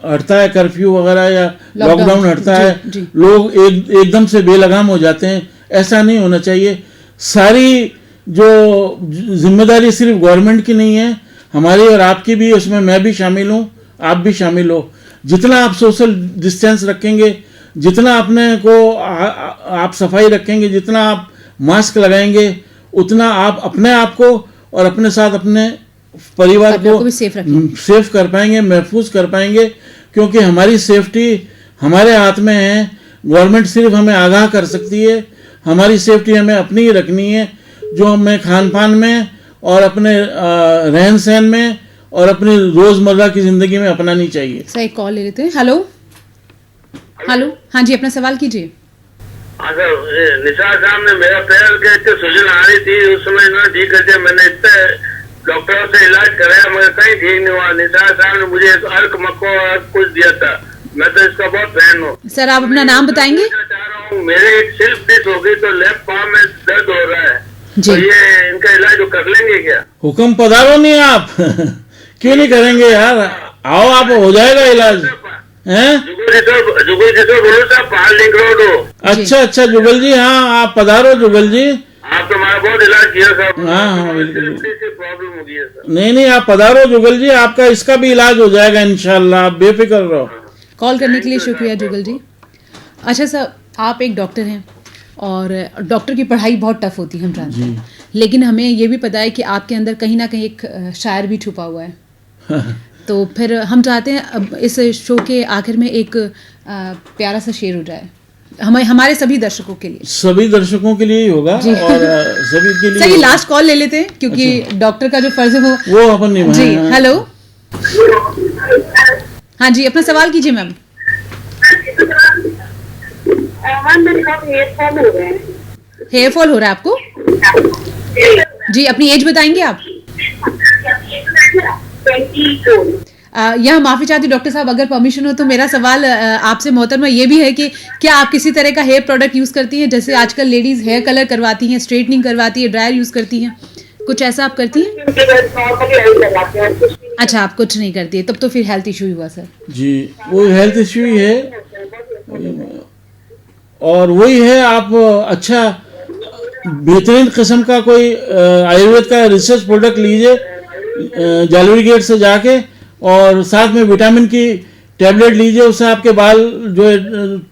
हटता है कर्फ्यू वगैरह या लॉकडाउन हटता है, लोग एकदम से बेलगाम हो जाते हैं। ऐसा नहीं होना चाहिए। सारी जो जिम्मेदारी सिर्फ गवर्नमेंट की नहीं है, हमारी और आपकी भी, उसमें मैं भी शामिल हूँ, आप भी शामिल हो। जितना आप सोशल डिस्टेंस रखेंगे, जितना अपने को आप सफाई रखेंगे, जितना आप मास्क लगाएंगे, उतना आप अपने आप को और अपने साथ अपने परिवार को भी सेफ कर पाएंगे, महफूज कर पाएंगे। क्योंकि हमारी सेफ्टी हमारे हाथ में है। गवर्नमेंट सिर्फ हमें आगाह कर सकती है, हमारी सेफ्टी हमें अपनी ही रखनी है, जो हमें खान पान में और अपने रहन सहन में और अपनी रोजमर्रा की जिंदगी में अपनानी चाहिए। सही कॉल ले लेते हैं। हेलो हेलो, हाँ जी, अपना सवाल कीजिए। हाँ सर, निसार साहब ने मेरा पैर के इतने सूजन आ रही थी, उस समय इन्होंने ठीक कर दिया। मैंने इतने डॉक्टरों से इलाज कराया मगर कहीं ठीक नहीं हुआ। निसार साहब ने मुझे अर्क मक्को कुछ दिया था, मैं तो इसका बहुत फैन हूँ। सर आप अपना नाम बताएंगे? चाह रहा हूँ, मेरे एक स्लिप डिस्क हो गई तो लेफ्ट पाँव में दर्द हो रहा है, जी। तो ये इनका इलाज वो कर लेंगे क्या? हुक्म पधारो नहीं आप क्यों नहीं करेंगे यार, आओ आप, हो जाएगा इलाज हैं। जुगल जी सर बोलो साहब, पहाड़ लिंक रोड हो। अच्छा जुगल जी, हाँ आप पधारो जुगल जी। आप तो हमारा बहुत इलाज किया साहब। हाँ बिल्कुल, प्रॉब्लम हो गई है सर। नहीं आप पधारो जुगल जी, आपका इसका भी इलाज हो जाएगा इंशाल्लाह, आप बेफिक्र रहो। कॉल करने के लिए शुक्रिया जुगल जी। अच्छा सर, आप एक डॉक्टर हैं और डॉक्टर की पढ़ाई बहुत टफ होती है, हम जानते हैं, लेकिन हमें ये भी पता है कि आपके अंदर कहीं ना कहीं एक शायर भी छुपा हुआ है। तो फिर हम चाहते हैं अब इस शो के आखिर में एक प्यारा सा शेर हो जाए हमारे सभी दर्शकों के लिए। सभी दर्शकों के लिए ही होगा और सभी के लिए। सही, लास्ट कॉल ले लेते हैं क्योंकि डॉक्टर का जो फर्ज है वो अपन निभाएं। जी हेलो, हाँ जी अपना सवाल कीजिए मैम। हेयर फॉल हो रहा है आपको? जी अपनी एज बताएंगे आप? यहाँ माफी चाहती डॉक्टर साहब, अगर परमिशन हो तो मेरा सवाल आपसे मोहतरमा ये भी है कि क्या आप किसी तरह का हेयर प्रोडक्ट यूज करती हैं? जैसे आजकल लेडीज हेयर कलर करवाती हैं, स्ट्रेटनिंग करवाती है, ड्रायर यूज करती हैं, कुछ ऐसा आप करती हैं? अच्छा आप कुछ नहीं करती है, तब तो फिर हेल्थ इशू हुआ सर। जी वो हेल्थ इशू ही है और वही है, आप अच्छा बेहतरीन किस्म का कोई आयुर्वेद का रिसर्च प्रोडक्ट लीजिए जालवी गेट से जाके, और साथ में विटामिन की टैबलेट लीजिए, उससे आपके बाल जो है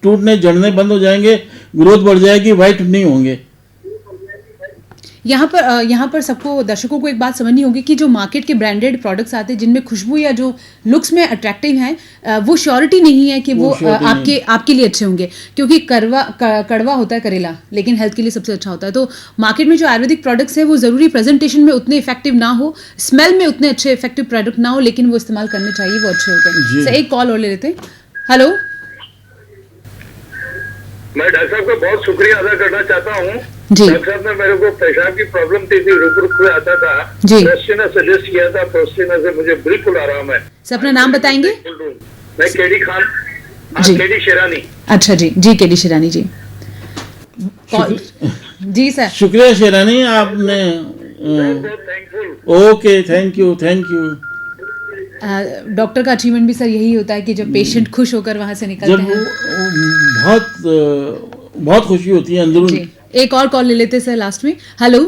टूटने झड़ने बंद हो जाएंगे, ग्रोथ बढ़ जाएगी, वाइट नहीं होंगे। यहाँ पर सबको दर्शकों को एक बात समझनी होगी कि जो मार्केट के ब्रांडेड प्रोडक्ट्स आते हैं जिनमें खुशबू या जो लुक्स में अट्रैक्टिव हैं, वो श्योरिटी नहीं है कि वो आपके लिए अच्छे होंगे, क्योंकि कड़वा होता है करेला, लेकिन हेल्थ के लिए सबसे अच्छा होता है। तो मार्केट में जो आयुर्वेदिक प्रोडक्ट्स हैं वो ज़रूरी प्रेजेंटेशन में उतने इफेक्टिव ना हो, स्मेल में उतने अच्छे इफेक्टिव प्रोडक्ट ना हो, लेकिन वो इस्तेमाल करने चाहिए, वो अच्छे होते हैं। सर एक कॉल और ले लेते हैं। हेलो, मैं डॉक्टर साहब का बहुत शुक्रिया अदा करना चाहता हूँ। जी डॉक्टर साहब ने मेरे को पेशाब की प्रॉब्लम थी, रुक में आता था, प्रोस्टिना सजेस्ट किया था, प्रोस्टिना से मुझे बिल्कुल आराम है। सर अपना नाम बताएंगे? मैं केडी खान, केडी शेरानी। अच्छा जी केडी शेरानी जी। जी सर शुक्रिया शेरानी, आपने thankful. Okay thank you. Doctor का अचीवमेंट भी सर यही होता है कि जब पेशेंट खुश होकर वहां से निकलते हैं, बहुत खुशी होती है अंदरून। एक और कॉल ले लेते हैं सर लास्ट में। हेलो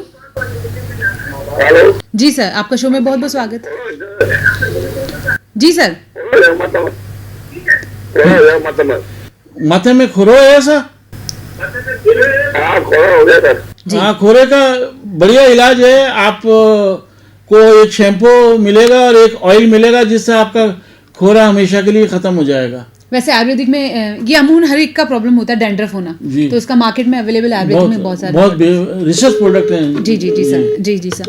जी सर, आपका शो में बहुत बहुत स्वागत। जी सर, माथे में खुरो है ऐसा? हाँ, खोरे का बढ़िया इलाज है। आप को एक शैम्पू मिलेगा और एक ऑयल मिलेगा जिससे आपका खोरा हमेशा के लिए खत्म हो जाएगा। वैसे आयुर्वेदिक में ये अमूमन हर एक का प्रॉब्लम होता है, डैंड्रफ होना, तो इसका मार्केट में अवेलेबल आयुर्वेदिक में बहुत सारे रिसर्च प्रोडक्ट हैं। जी सर।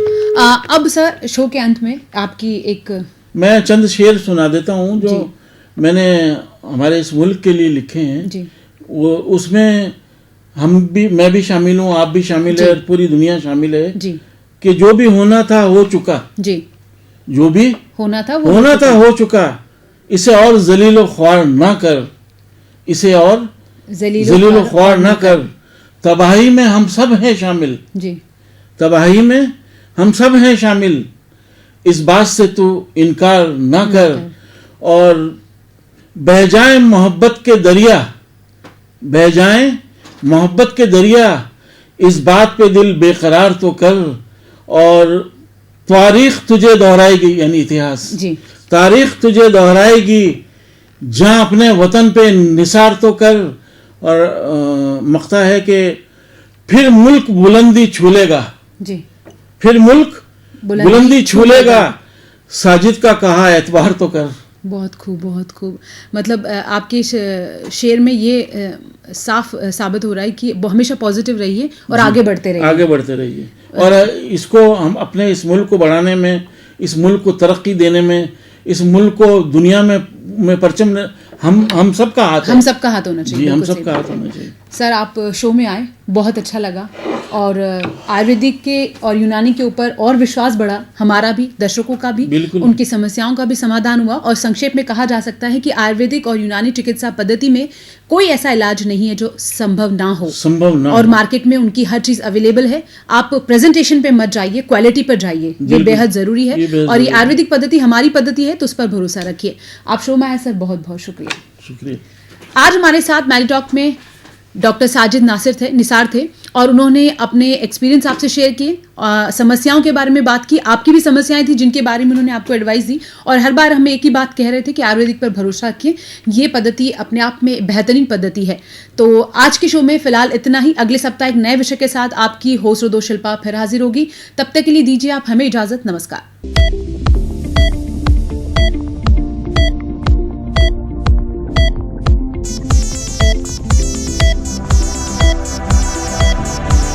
अब सर शो के अंत में आपकी एक मैं चंद शेर सुना देता हूँ जो मैंने हमारे इस मुल्क के लिए लिखे हैं। वो उसमें मैं भी शामिल हूँ, आप भी शामिल है, पूरी दुनिया शामिल है कि जो भी होना था हो चुका। जो भी होना था हो चुका। इसे और जलीलो ख्वार ना कर, इसे और जलीलो ख्वार ना कर, तबाही में हम सब हैं शामिल। तबाही में हम सब हैं शामिल, इस बात से तू इनकार ना कर। और बह जाए मोहब्बत के दरिया, बह जाए मोहब्बत के दरिया, इस बात पे दिल बेकरार तो कर। और तारीख तुझे दोहराएगी, यानी इतिहास, तारीख तुझे दोहराएगी, जहाँ अपने वतन पे निसार तो कर। और मख्ता है कि फिर मुल्क बुलंदी छू लेगा, फिर मुल्क बुलंदी छू लेगा, साजिद का कहा एतबार तो कर। बहुत खूब। मतलब आपके शेर में ये साफ साबित हो रहा है कि हमेशा पॉजिटिव रहिए और आगे बढ़ते रहिए। और इसको हम अपने इस मुल्क को बढ़ाने में, इस मुल्क को तरक्की देने में, इस मुल्क को दुनिया में परचम हम सबका हाथ है। हम सबका हाथ होना चाहिए। जी, हम बिल्कुल सबका सही हाथ होना चाहिए। सर, आप शो में आए, बहुत अच्छा लगा और आयुर्वेदिक के और यूनानी के ऊपर और विश्वास बढ़ा, हमारा भी, दर्शकों का भी, बिल्कुल। उनकी समस्याओं का भी समाधान हुआ। और संक्षेप में कहा जा सकता है कि आयुर्वेदिक और यूनानी चिकित्सा पद्धति में कोई ऐसा इलाज नहीं है जो संभव ना हो। और मार्केट में उनकी हर चीज अवेलेबल है। आप प्रेजेंटेशन पे मत जाइए, क्वालिटी पर जाइए, ये बेहद जरूरी है। और ये आयुर्वेदिक पद्धति हमारी पद्धति है, तो उस पर भरोसा रखिए। आप शो में आए सर, बहुत बहुत शुक्रिया। शुक्रिया। आज हमारे साथ मैडिटॉक में डॉक्टर साजिद निसार थे और उन्होंने अपने एक्सपीरियंस आपसे शेयर किए, समस्याओं के बारे में बात की। आपकी भी समस्याएं थी जिनके बारे में उन्होंने आपको एडवाइस दी, और हर बार हम एक ही बात कह रहे थे कि आयुर्वेदिक पर भरोसा रखिए, ये पद्धति अपने आप में बेहतरीन पद्धति है। तो आज के शो में फिलहाल इतना ही। अगले सप्ताह एक नए विषय के साथ आपकी होस्ट रोदो शिल्पा फिर हाजिर होगी। तब तक के लिए दीजिए आप हमें इजाजत। नमस्कार।